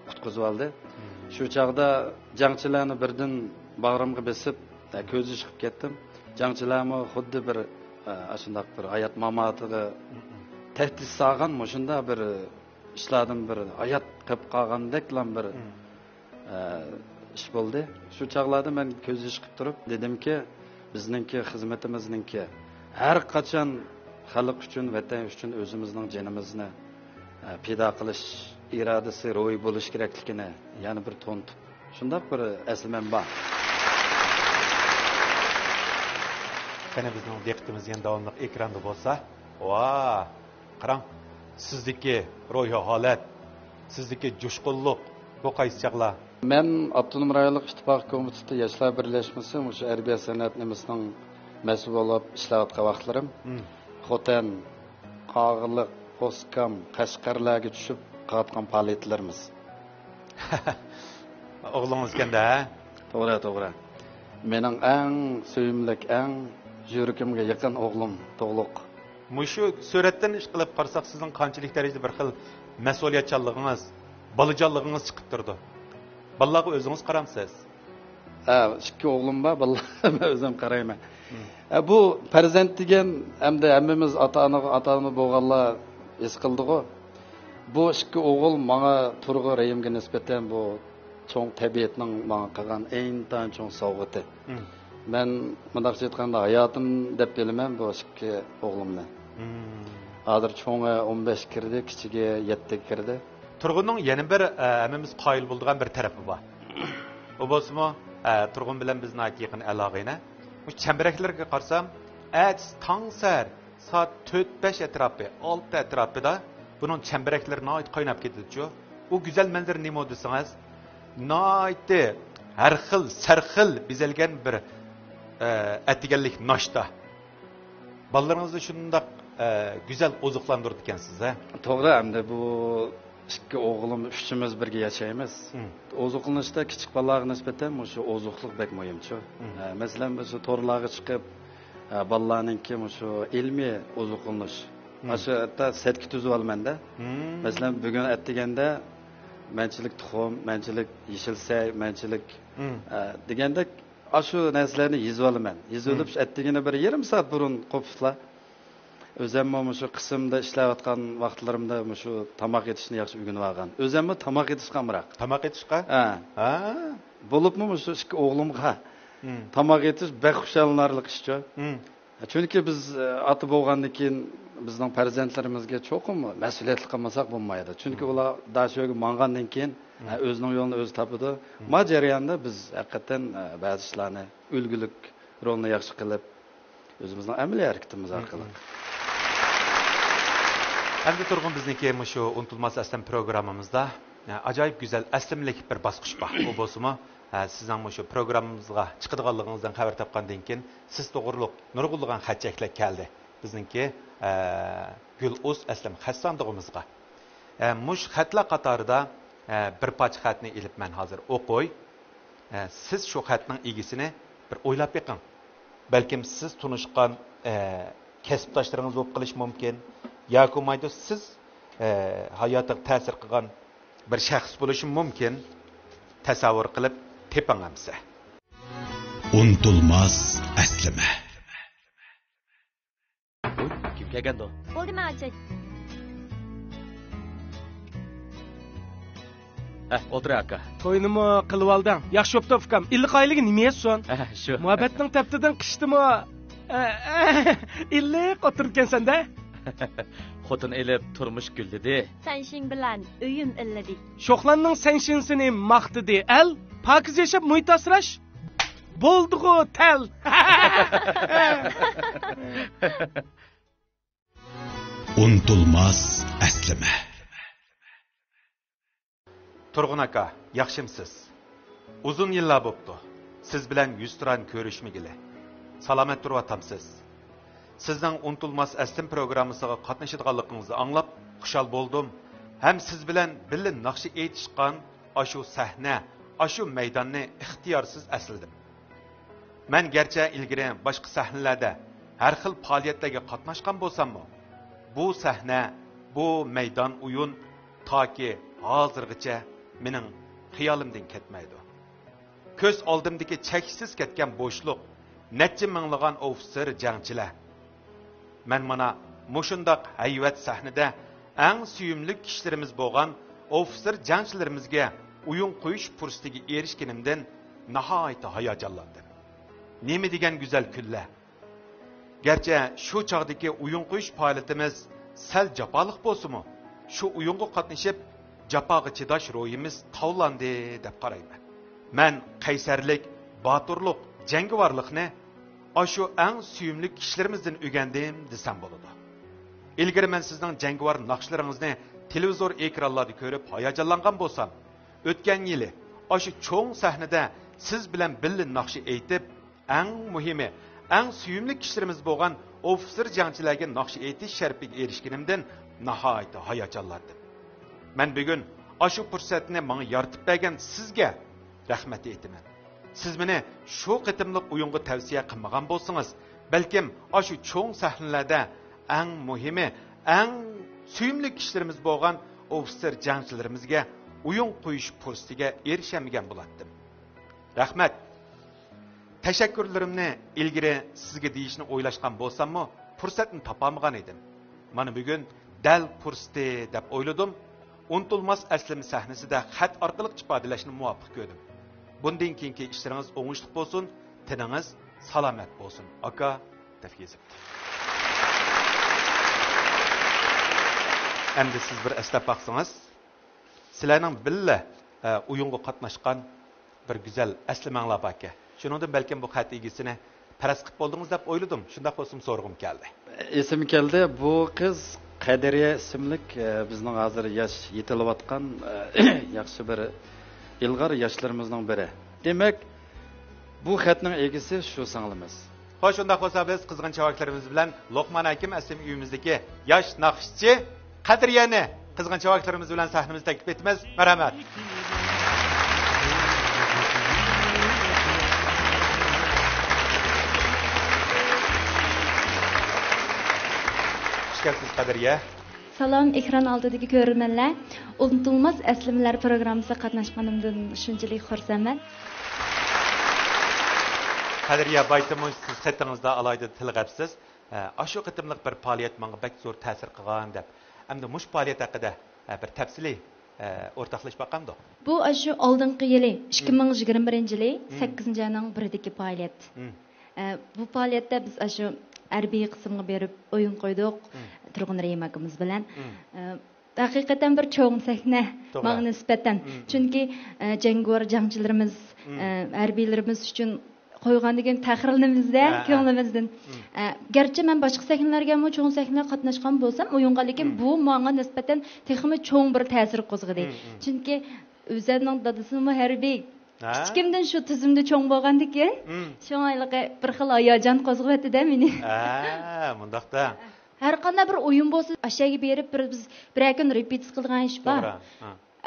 qutqizib oldi. Shu chog'da jangchilarni birdan bag'rimga besib ko'zi chiqib ketdim. Jangchilarmi xuddi bir ashundoq bir hayot mamatiga tahdid solgan shunda bir ishlardan bir hayot qilib qolgandeklam bir ish bo'ldi. Shu chaqlarda men ko'zi chiqib turib dedimki, bizningki xizmatimizningki har qachon xalq uchun, vatan uchun o'zimizning jonimizni pido qilish irodasi ro'y bo'lish kerakligini yana bir to'ntib. Shundoq bir aslimam bor. Qani bizning diqqatimiz yana davomli ekranda bo'lsa, va qarang, sizdagi ro'yi holat, sizdagi jo'shqinlik bu qaysi chaqlar? Men Abdunum rayonlik ittifoq komiteti yoshlar birlashmasi o'sha harbiy san'at nimasining mas'ul bo'lib ishlayotgan vaqtlarim Xotan, Qog'iliq, Qo'skam, Qashqarlarga tushib qatgan faoliyatlarimiz. O'g'lingiz kanda? To'g'ri. Mening eng sevimli, eng yuragimga yaqin o'g'lim To'g'liq. Mushu suratdan ish qilib qarsak sizning qanchalik darajada bir xil mas'uliyatchanligingiz, bolajonligingiz chiqib turdi. Balalarga o'zingiz qaramsiz? Ikki o'g'lim bor, balalarga o'zim qarayman. Bu farzand degan hamda hammamiz ota-ona bo'lganlar his qildi-ku. Bu ikki o'g'il menga turg'i rayimga nisbatan bu cho'ng tabiatning menga qilgan eng cho'ng sovg'ati. Men mundaqcha aytganda hayotim deb bilaman bu ikki o'g'limni. Hozir cho'ngi 15 kirdi, kichigi 7 kirdi. Turg'unning yana bir hammamiz qoyil bo'lgan bir tarafi bor. O bo'lsa-mu, Turg'un bilan bizni yaqin aloqani. Bu chambaraklarga qarsam, tangsar soat 4-5 atrofi, 6 atrofida buning chambaraklari noyt qaynab ketdi-ku. U go'zal manzara nima desangiz, noytdi har xil, sarxil bezalgan bir atiganlik noshta. Balalaringizni shundoq go'zal oziqlantirdi ekansiz, ha? To'g'ri, hamda bu ikki o'g'lim uchimiz birga yashaymiz. Oziqlanishda kichik bolalarga nisbatan shu oziqlik bek muhimchi. Masalan, biz to'rlarga chiqib bolalarningki shu ilmiy oziqlanish. Shu hatto setki tuzib olmanda. Masalan, bugun atdiganda manchilik tuxum, manchilik yeshilsay, manchilik degandek shu narsalarni yezib olaman. Yezib olib atdigina bir yarim soat burun qo'pitlar. O'zimmi shu qismda ishlayotgan vaqtlarimda shu tamoq etishni yaxshi o'rganib olgan. O'zimmi tamoq etishga amroq. Tamoq etishga? Ha. Bo'libmi shu ikki o'g'limga tamoq etish baxushallanarli ishchi. Chunki biz ota bo'lgandan keyin bizning farzandlarimizga cho'qim mas'uliyatli qilmasak bo'lmaydi. Chunki ular dashoga mangandan keyin Özünün yolunu öz tapıdı. Ma jarayonda biz haqiqatan ba'zi ishlarni ulgulik rolni yaxshi qilib, o'zimizning amaliy harakatimiz orqali. Endi turg'un bizniki shu unutilmas aslam programmamizda ajoyib go'zal aslimlik bir bosqich bor. Bu bo'lsa-mu, sizning shu programmamizga chiqadiganligingizdan xabar topgandan keyin siz to'g'riliq nurg'ulg'an xatchaklar keldi. Bizniki Guluz aslam xatsandig'imizga. Mush xatlar qatorida bir parcha xatni ilib men hozir o'qoy. Siz shu xatning egisini bir o'ylab beqing. Balkim siz tunishgan kasbdoshlaringiz bo'lib qilish mumkin. yoki mayda siz hayotiga ta'sir qilgan bir shaxs bo'lishi mumkin. Tasavvur qilib teping hamsa. Unutilmas aslama. Kim kelgandi? Bo'ldi men aytay. O'tir aka. To'ynimi qilib olding. Yaxshi bo'pti ukam. Illiqoyligi nima yetsin? Shu. Muhabbatning taptidan qishdimi? Illiq o'tirgansan-da. Xotin elib turmush gullidi. Senşin bilan uyum illadi. Sho'xlanning senshinsini maqtidi. Al, pokiz yashab muhit asrash. Bo'ldi-ku tal. Unutilmas aslama. Turg'un aka, yaxshimsiz? Uzun yillar bo'pti. Siz bilan yuz turan ko'rishmagili. Salomat turyotamsiz. Sizning unutilmas aslim programmasiga qatnashadiganligingizni anglab xushal bo'ldim. Ham siz bilan birga naqshi aytishgan ashu sahna, ashu maydonni ixtiyorsiz asildim. Men gerçi ilgari boshqa sahnalarda har xil faoliyatlarga qatnashgan bo'lsam-mu, bu sahna, bu maydon o'yin toki hozirgacha mening xiyolimdan ketmaydi. Ko'z oldimdagi cheksiz ketgan bo'shliq, necha minglagan ofitser jangchilar. Men mana mushundaq hayvat sahnada eng suyumli kishilarimiz bo'lgan ofitser jangchilarimizga o'yin qo'yish fursatiga erishganimdan nihoyat hayajonlandim. Nima degan go'zal kunlar. Gerçi shu chog'dagi o'yin qo'yish faoliyatimiz sal jafoliq bo'lsa-mu, shu o'yinga qatnashib jafoga chidash ro'yimiz tavlandi deb qarayman. Men qaysarlik, boturlik, jangovarlikni ashu eng suyumli kishilarimizdan o'rgandim desam bo'ladi. Ilgari men sizning jangovar naqshlaringizni televizor ekranlarda ko'rib hayajonlangan bo'lsam, o'tgan yili ashu cho'ng sahnada siz bilan birga naqshi aytib, eng muhimi, eng suyumli kishilarimiz bo'lgan ofitser jangchilarga naqshi aytish sharafiga erishganimdan nihoyat hayajonlandim. Men bugun ashu fursatni menga yaratib bergan sizga rahmat aytaman. Siz meni shu qitimliq o'yinga tavsiya qilmagan bo'lsangiz, balkim ashu cho'ng sahnalarda eng muhimi, eng suyumli kishilarimiz bo'lgan ofitser jangchilarimizga o'yin qo'yish fursatiga erishamagan bo'lardim. Rahmat. Tashakkurlarimni ilgari sizga deyishni o'ylashgan bo'lsam-mu, fursatni topolmagan edim. Mana bugun dal fursati deb o'yladim. Unutilmas aslim sahnasida xat orqali ifodalashni muvaffaq ko'rdim. Bundan keyingi ishlaringiz o'ngishli bo'lsin, tiningiz salomat bo'lsin. Aka, deb yozibdi. Endi siz bir eslab baqsangiz, sizlarning billa o'yinga qatnashgan bir go'zal aslimanglar bor aka. Shuningdan balkim bu xat egisini paras qilib bo'ldingiz deb o'yladim. Shunday bo'lsam so'rg'im keldi. Esim keldi. Bu qiz Qadiriya ismlik bizning hozir yosh yetilayotgan yaxshi bir ilg'or yoshlarimizning biri. Demak, bu xatning egisi shu singilimiz. Xo'sh, unda bo'lsa biz qizg'in chavaklarimiz bilan Loqman Hakim aslim uyimizdagi yosh naqshchi Qadiriyani qizg'in chavaklarimiz bilan sahnamizga taklif etamiz. Marhamat. Hoş Qadiriya. Salam, ekran oldidagi ko'rganlar. Unutilmas aslimlar programmasiga qatnashganimdan shunchalik xursandman. Qadiriya, baytimiz siz xatingizda alayda tilg'absiz. Ashu qitimliq bir faoliyat menga bak zo'r ta'sir qilgan deb. Endi mush faoliyat haqida bir tafsiliy o'rtoqlash baqamdi. Bu ashu oldingi yili 2021-yili 8-oyning 1-dagi faoliyat. Bu faoliyatda biz ashu harbiy qismga berib o'yin qo'ydik. Turg'un Rayim akamiz bilan. haqiqatan bir cho'ng sahna menga nisbatan. Chunki jangovar jangchilarimiz, harbiylarimiz uchun qo'ygan degan taxirlanimizda, ko'nglimizdan. Garchi men boshqa sahnalarga ham cho'ng sahnaga qatnashgan bo'lsam, o'yinga lekin bu menga nisbatan texmi cho'ng bir ta'sir qo'zg'adi. Chunki o'zining dadasimi harbiy kichkimdan shu tizimda cho'ng bo'lgandikan, sho'ngayliqi bir xil hayajon qo'zg'atdi-da meni. Mundaqda. Har qanday bir o'yin bo'lsa, aşağıya berib biz bir kun repetitsiya qilgan ish bor.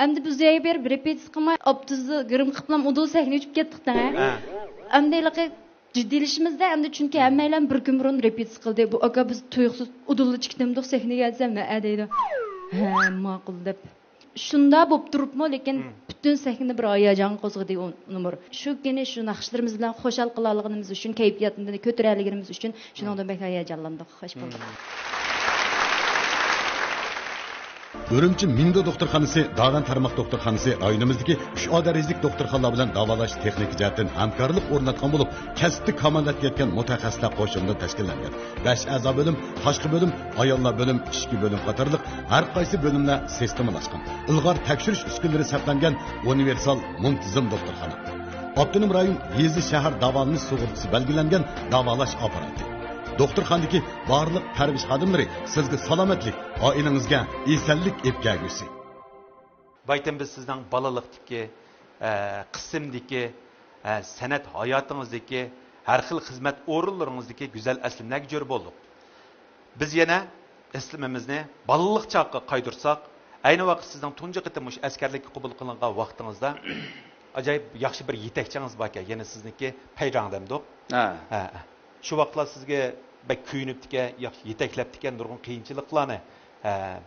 Endi biz yerga berib repetitsiya qilmay, obtuzni g'irim qilib udul sahna uchib ketdik-da. Endi jiddiyligimizda endi chunki hammalar bir kun burun repetitsiya qildi. Bu aka biz tuyuqsiz udulni chiqdimdik sahnaga gelsam, deydi. Ma'qul deb. Shunda bo'lib turibmi, lekin butun sahna bir hayajon qo'zg'adi u numar. Shu kuni shu naqshlarimiz bilan xo'shal qilaligimiz uchun, kayfiyatini ko'tarayligimiz uchun shuningdan bek hayajonlandik. Xo'sh bo'ldi. Ürümçi Mindo doktorxonasi, Dağan Tarmaq doktorxonasi rayonimizdagi 3A darajalik doktorxonalar bilan davolash texnik jihatdan hamkorlik o'rnatgan bo'lib, kasblik kamolatga yetgan mutaxassislar qo'shinidan tashkillangan. 5 a'zo bo'lim, tashqi bo'lim, ayollar bo'lim, ichki bo'lim qatorliq har qaysi bo'limlar sistemlashgan. Ilg'or tekshirish uskunalari saqlangan universal muntazam doktorxona. Abtonom rayon yezi shahar davolanish sug'urtasi belgilangan davolash apparati. Doktorxonadagi barliq tarbiya xodimlari sizga salomatlik, oilangizga esallik etkagusi. Baytam biz sizning bolalikdagi, qismdagi, san'at hayotingizdagi, har xil xizmat o'rinlaringizdagi go'zal aslimlarga jo'r bo'ldik. Biz yana ismimizni balalik chaqqa qaydirsak, ayni vaqt sizning tunji qitim mush askarlikka qabul qilingan vaqtingizda ajoyib yaxshi bir yetakchingiz bor ekan. Yana sizniki payrangdamdiq. Shu vaqtlar sizga bak kuyinib ekan, yaxshi yetaklab ekan nurg'un qiyinchiliklarni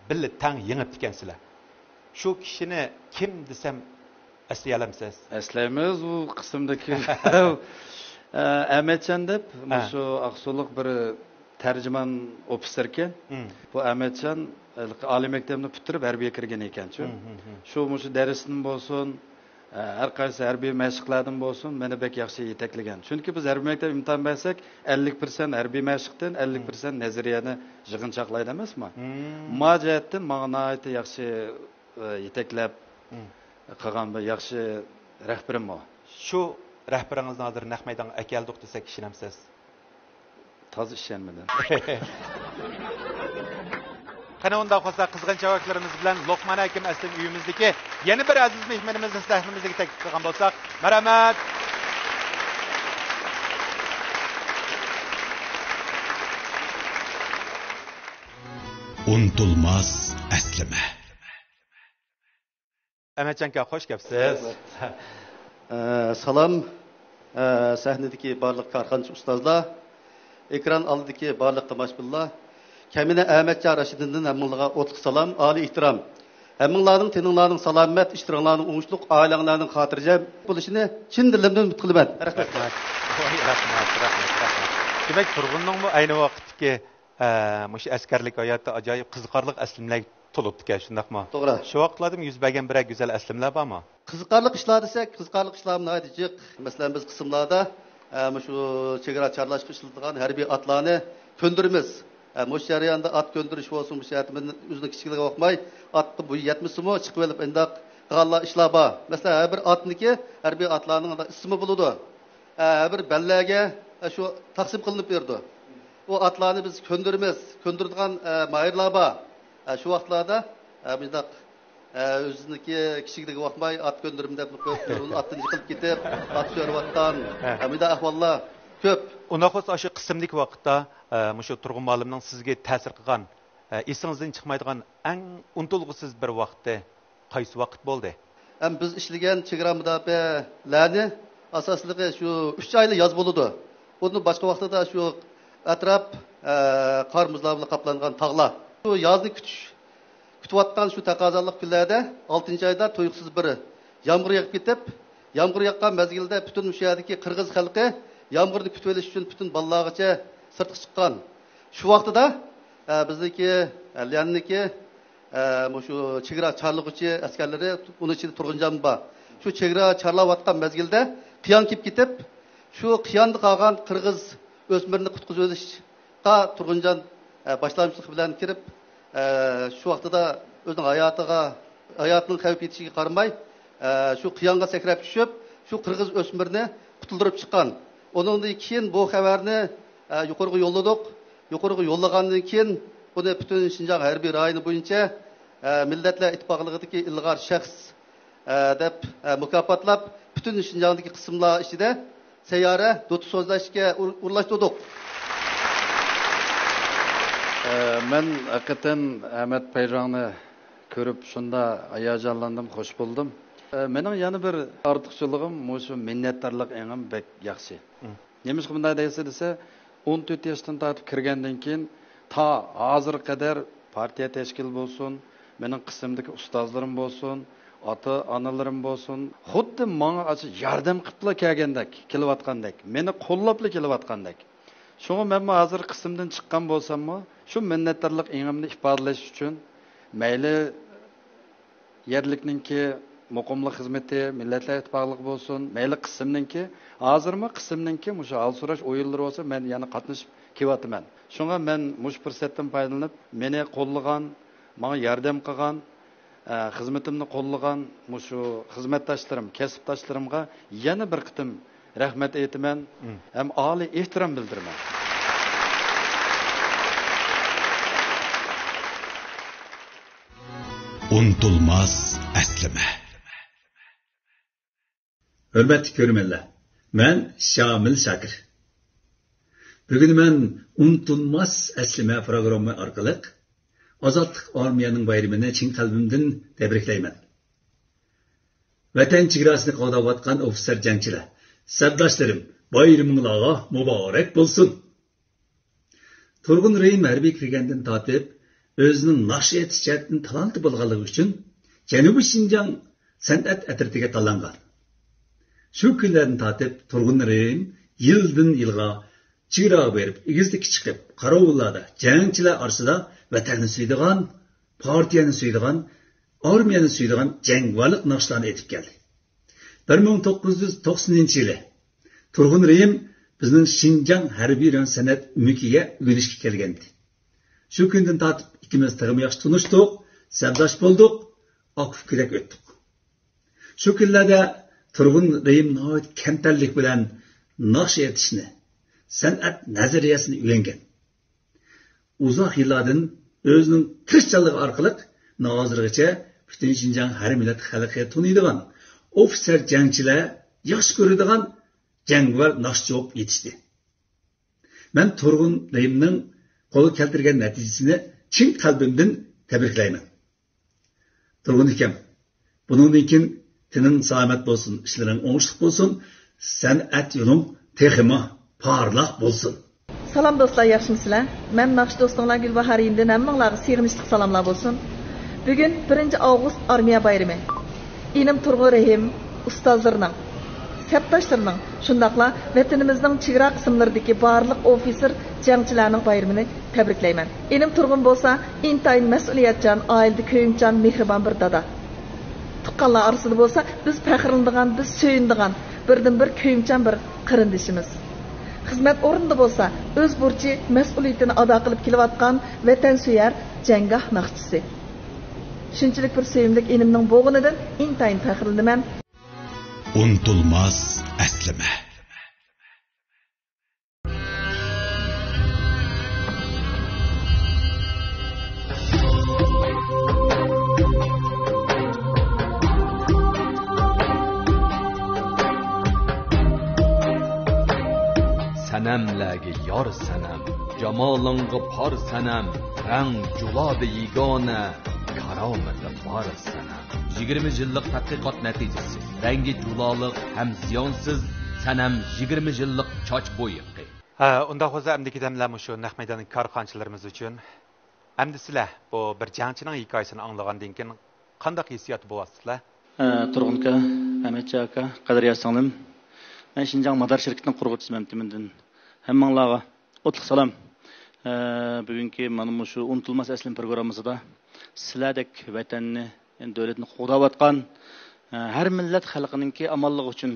billa tang yengib ekansizlar. Shu kishini kim desam eslay olamsiz? Eslaymiz u qismdagi Ahmetcan deb, shu Aqsuliq bir tarjimon ofitser ekan. Bu Ahmetcan oliy maktabni bitirib harbiy kirgan ekan-ku. Shu darsdan bo'lsin, har qaysi harbiy mashqlardan bo'lsin, meni bek yaxshi yetaklagan. Chunki biz harbiy maktab imtihon bersak, 50% harbiy mashqdan, 50% nazariyani yig'inchoqlaydi emasmi? Mo'jiatdan ma'noyati yaxshi yetaklab qilgan bir yaxshi rahbarim bor. Shu rahbaringizni hozir naq maydonga akeldik desak ishonamsiz? Toz ishonmadim. Qana unda qo'sa qizg'in javoblarimiz bilan Loqman Hakim Aslim uyimizdagi yana bir aziz mehmonimizni sahnimizga taklif qilgan bo'lsak, marhamat. Unutulmaz aslima. Ahmetcanka xo'sh kelibsiz. Salam sahnedagi barliq korxonachi ustozlar, ekran oldidagi barliq tomoshabinlar, Kamina Ahmetcan Rashidindan hammanglarga o'tliq salom, oliy ehtirom. Hammanglarning tininglarning salomat, ishtiringlarning o'ngishliq, oilanglarning xotirjam bo'lishini chin dilimdan umid qilaman. Rahmat. Rahmat. Demak, turg'unning bu ayni vaqtdagi mush askarlik hayoti ajoyib qiziqarli aslimlar to'libdi ekan, shundaqmi? To'g'ri. Shu vaqtlarda yuz bergan bir go'zal aslimlar bormi? Qiziqarli ishlar desak, qiziqarli ishlarni aytijik. Masalan, biz qismlarda shu chegara charlashga ishlatilgan harbiy atlarni ko'ndirimiz. Mush jarayonda at ko'ndirish bo'lsin, bu shayatimiz o'zining kichikligiga boqmay, atni bu yetmisimi chiqib olib endaq qilganlar ishlar bor. Masalan, har bir atniki harbiy atlarning ismi bo'ladi. Bir ballarga shu taqsim qilinib berdi. O atlarni biz ko'ndirimiz, ko'ndirgan mayirlar bor. Shu vaqtlarda bundaq o'ziniki kichikligiga boqmay at ko'ndirim deb qo'yib, atni yiqilib ketib, at so'rayotgan bundaq ahvollar ko'p. Unaqos shu qismlik vaqtda mushu turg'un muallimning sizga ta'sir qilgan, esingizdan chiqmaydigan eng unutulg'isiz bir vaqtda qaysi vaqt bo'ldi? Biz ishlagan chegara mudofaalarni asosligi shu 3 oylik yoz bo'ladi. Uni boshqa vaqtda shu atrof qor muzlar bilan qoplangan tog'lar. Shu yozni kutayotgan shu taqozolik kunlarda 6-oyda tuyuqsiz bir yomg'ir yog'ib ketib, yomg'ir yoqqan mezgilda butun shu yerdagi qirg'iz xalqi yomg'irni kutib olish uchun butun ballag'icha sirtqa chiqqan. Shu vaqtida bizniki Lyaniki shu chegara charlig'uchi askarlari uni ichida turg'unjam bor. Shu chegara charlayotgan mezgilda qiyon kelib ketib, shu qiyonda qolgan qirg'iz o'smirni qutqizib olishga turg'unjan boshlamchilik bilan kirib, shu vaqtida o'zining hayotning xavf etishiga qaramay shu qiyonga sakrab tushib shu qirg'iz o'smirni qutuldirib chiqqan. Onundan keyin bu xabarni yuqoriga yo'lladik. Yuqoriga yo'llagandan keyin buni butun Şinjan harbiy rayoni bo'yicha Millatlar Ittifoqligidagi ilg'or shaxs deb mukofotlab butun Şinjandagi qismlar ichida sayyora do'st so'zlashga urlashtirdik. Men hakikaten Ahmet Payran'ı görüp şunda hayacanlandım, hoş buldum. Mening yana bir ortiqchiligim shu minnatdorlik engim bek yaxshi. Nemish bunday desa 14 yoshdan tortib kirgandan keyin ta hozirga qadar partiya tashkil bo'lsin, mening qismdagi ustozlarim bo'lsin, ota onalarim bo'lsin, xuddi menga yordam qilib kelgandek, kelayotgandek, meni qo'llab kelayotgandek. Şunu men hozir qismdan chiqqan bo'lsam-mu, shu minnatdorlik engimni ifodalash uchun mayli yerlikninki muqimlik xizmati, millatlar ittifoqligi bo'lsin, mayli qismninki, hozirmi qismninki mushu al-surash o'yinlari bo'lsa, men yana qatnashib kelyapman. Shunga men mush fursatdan foydalanib, meni qo'llagan, menga yordam qilgan, xizmatimni qo'llagan mushu xizmatdoshlarim, kasbdoshlarimga yana bir qitim rahmat aytaman, ham oliy ehtirom bildiraman. Unutulmaz əslime. Hörmətli görürmənlər, mən Şamil Şakir. Bugün mən Unutulmaz əslime proqramı arqalıq Azadlıq Armiyanın bayramını çin qalbimdən təbrikləyman. Vətən çigrasını qoğdavatqan ofisər cəngçilər, səbdaşlarım, bayramınızlarga mübarək bolsun. Turgun Reyim hərbi kirgəndən tatib, özünün naşiyat içəətinin talantı bolğanlığı üçün Cənubi Şinjan sənət ətritiga talanğan. Şu günlərdən tatib Turgun Reyim yıldan yılğa çigra verib, igizlik çıxıb, qarovullarda, cəngçilər arasında vətəni suyduğan, partiyani suyduğan, armiyani suyduğan cəngvarlıq naxşlarını etib gəldi. 1990 yılı Turgun Reyim bizning Şinjan harbiy san'at umumiga o'rganishga kelgandi. Shu kundan tortib ikkimiz tig'im yaxshi tunishdik, sabdosh bo'ldik, oq fikrak o'tdik. Shu kunlarda Turgun Reyim nihoyat kamtarlik bilan naqsh etishni, san'at nazariyasini o'rgangan. Uzoq yillardan o'zining tirishchanligi orqali hozirgacha butun Şinjan har millat xalqiga tuniydigan, ofitser jangchilar yaxshi ko'radigan jangvar naqshchi bo'lib yetishdi. Men Turgun Reyimning qo'lga keltirgan natijasini chin qalbimdan tabriklayman. Turgun akam, buningdan keyin tining salomat bo'lsin, ishlaring o'ngishli bo'lsin, san'at yo'ling texima parlaq bo'lsin. Salam do'stlar, yaxshimisizlar? Men naqsh do'stinglar Gulbahariyimdan hammanglarga sevimli salomlar bo'lsin. Bugun 1-avgust armiya bayrami. İnim Turgun Reyim ustozlarning, sabdoshlarning, shundaqla vatanimizning chegara qismlaridagi barliq ofitser jangchilarning bayramini tabriklayman. İnim Turgun bo'lsa, intayin mas'uliyatchan, oilada ko'yimchan, mehribon bir dada. Tuqqanlar orasida bo'lsa, biz faxrlanadigan, biz so'yinadigan, birdan-bir ko'yimchan bir qarindishimiz. Xizmat o'rnida bo'lsa, o'z burchi, mas'uliyatini ado qilib kelayotgan vatansuvar janggoh naqshchisi. Shunchalik bir sevimlik inimning bo'g'inidan intayin faxrlanaman. Unutulmaz əslime. Sanamlarga yor sanam, jamolingga por sanam, rang julodi yigona, karomati bor sanam. 20 yillik tadqiqot natijasi, rangi juloliq ham ziyonsiz sanam 20 yillik choch bo'yiqi. Unda hozir amdiki damlar shu naq maydonning korxonchilarimiz uchun amdi sizlar bu bir jangchining hikoyasini anglagandan keyin qanday hissiyat bo'lasizlar? Turgun aka, Ahmet aka, qadriya singlim. Men Şinjan Madar şirketining qurg'uvchisiman Timindan. Hammanglarga o'tliq salom. Bugungi mana shu Unutulmaz aslim programmamizda sizlardek vatanni, davlatni qo'g'dayotgan, har millat xalqininki amonligi uchun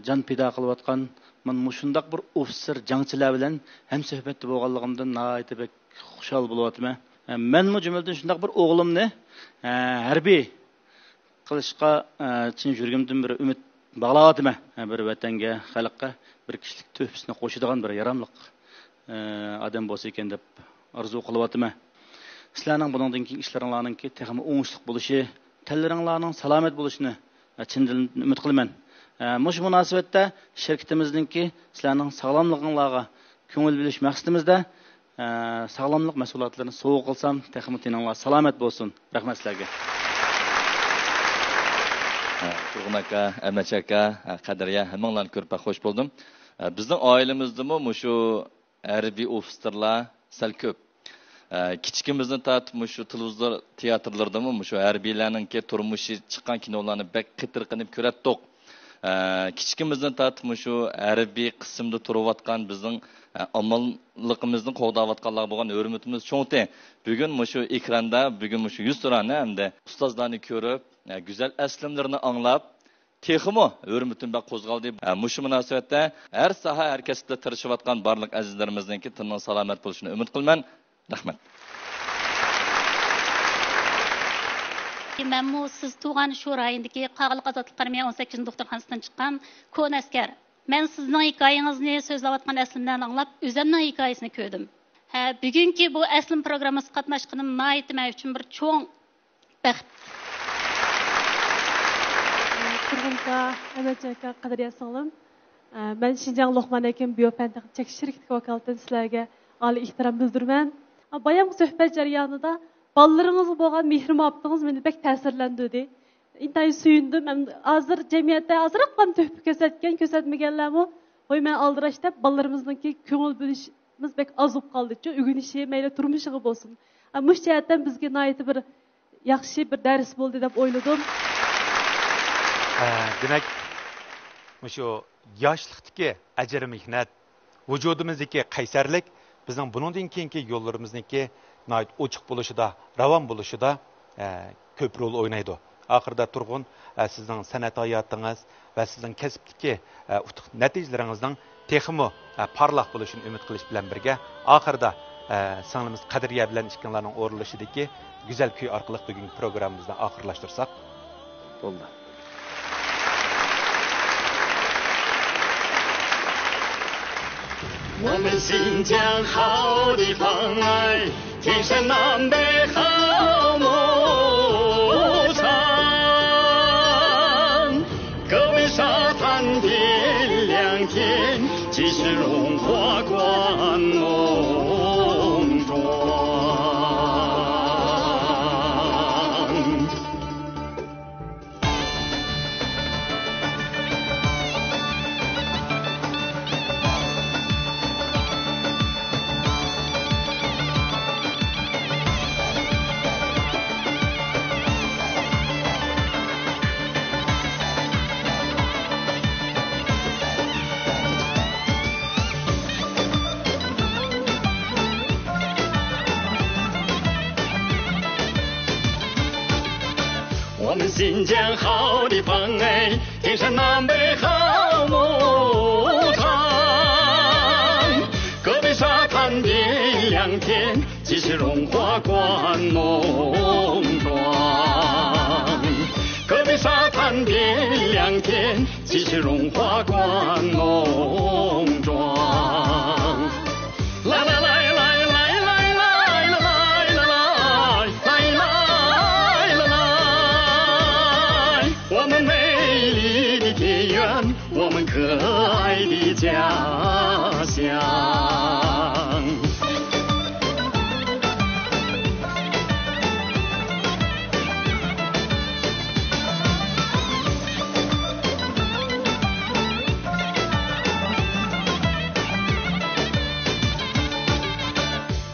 jon pido qilayotgan mana shundoq bir ofitser jangchilar bilan ham suhbatda bo'lganligimdan nihoyatda xushal bo'lyapman. Menmi cümleden şundaq bir oğlumni harbiy qilishqa chin yurgimdan bir umid bağlayatıma. Bir vatanga, xalqqa bir kishilik to'pisini qo'shadigan bir yaramliq odam bo'lsa ekan deb arzu qilyapman. Sizlarning buningdan keyin ishlaringlarningki texmi o'ngishli bo'lishi, tillaringlarning salomat bo'lishini chindan umid qilaman. Mush munosabatda shirkatimizningki sizlarning sog'lomliginglarga ko'ngil bilish maqsadimizda sog'lomlik mas'uliyatlarini so'g' qilsam, texmi tininglar salomat bo'lsin. Rahmat sizlarga. Turg'un aka, Ahmad aka, Qadriya hammanglarni ko'rib xush bo'ldim. Bizning oilamizdami mushu harbiy ofitserlar sal ko'p. Kichikimizdan tortib mushu televizor teatrlardami mushu harbiylarningki turmushi chiqqan kinolarni bek qitirqinib ko'ratdik. Kichikimizdan tortib mushu harbiy qismda turayotgan bizning amalligimizni qo'g'dayotganlar bo'lgan hurmatimiz cho'ngti. Bugun mushu ekranda, bugun mushu 100 turani hamda ustozlarni ko'rib, güzel aslimlerini anlab, texmi hurmatim bak qo'zg'aldi. Mushu munosabatda har soha har kasbda tirishayotgan barliq azizlarimizningki tinning salomat bo'lishini umid qilaman. Rahmat. Men siz tug'an shu rayondagi Qag'iliq Ozodlik Armiya 18 doktorxonasidan chiqqan ko'n askar. Men sizning hikoyangizni so'zlayotgan aslimlarni anglab, o'zimning hikoyasini ko'rdim. Bugungi bu aslim programmasiga qatnashganim men uchun bir cho'ng baxt. Turg'unqa, Ahmadjonga Qadriya singlim. Men Shinjang Luqman Hakim Biofen texnik shirkatiga vakolatdan sizlarga oliy ehtirom bildiraman. Bayongi suhbat jarayonida balalaringizga bo'lgan mehr-muhabbatingiz meni bek ta'sirlantirdi. Intayin suyundim. Hozir jamiyatda azroqdan to'p ko'rsatmaganlarmi? Voy men aldirash deb balalarizningki ko'ngil bo'lishimiz bek azib qoldi-chi, o'g'inishi, mayli turmushiga bo'lsin. Mush jihatdan bizga nihoyat bir yaxshi bir dars bo'ldi deb o'yladim. Demek şu yaşlıktaki acır mihnat, vücudumuzdaki kaysarlık bizim bunun keyinki yollarımızdaki nait uçuk buluşu da, ravan buluşu da köp rol oynaydı. Ahırda Turg'un sizin sanat hayatınız ve sizin kesipteki neticelerimizden texmi parlaq buluşunu ümit qilish bilan birga ahırda sanımız Qadriya bilan ishkanlarning o'rinlashidagi güzel kuy orqali bugungi programmamizni oxirlashtirsak bo'ldi. 我们新疆好地方哎，天山南北好牧场，隔壁沙滩点亮天，即是荣华观农庄。我们新疆好地方哎，天山南北好牧场，隔壁沙滩点亮天，即是荣华观农庄。隔壁沙滩点亮天，即是荣华观农庄。来来来。 我们可爱的家乡。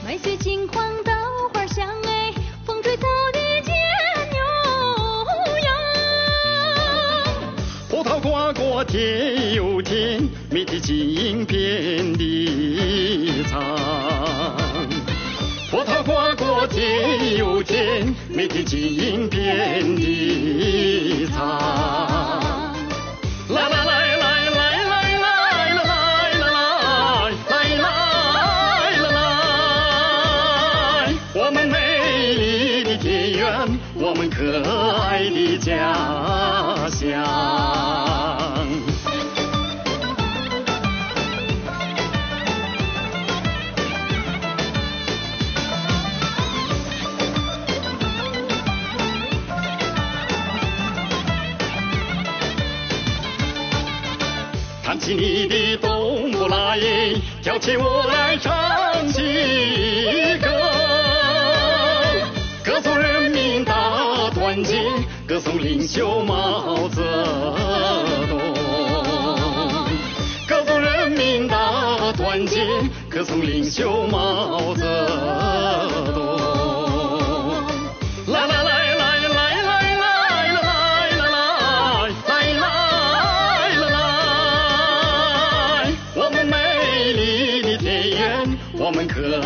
麦穗金黄稻花香哎，风吹草低见牛羊。葡萄瓜果甜又甜，蜜的晶遍地藏。葡萄瓜果甜又甜，蜜的晶遍地藏。来来来。 我们。弹起你的冬不拉，挑起我来唱起歌，歌颂人民大团结，歌颂领袖毛泽东，歌颂人民大团结，歌颂领袖毛泽东。来来来来来来来来来来来来来，我们美丽的田园，我们可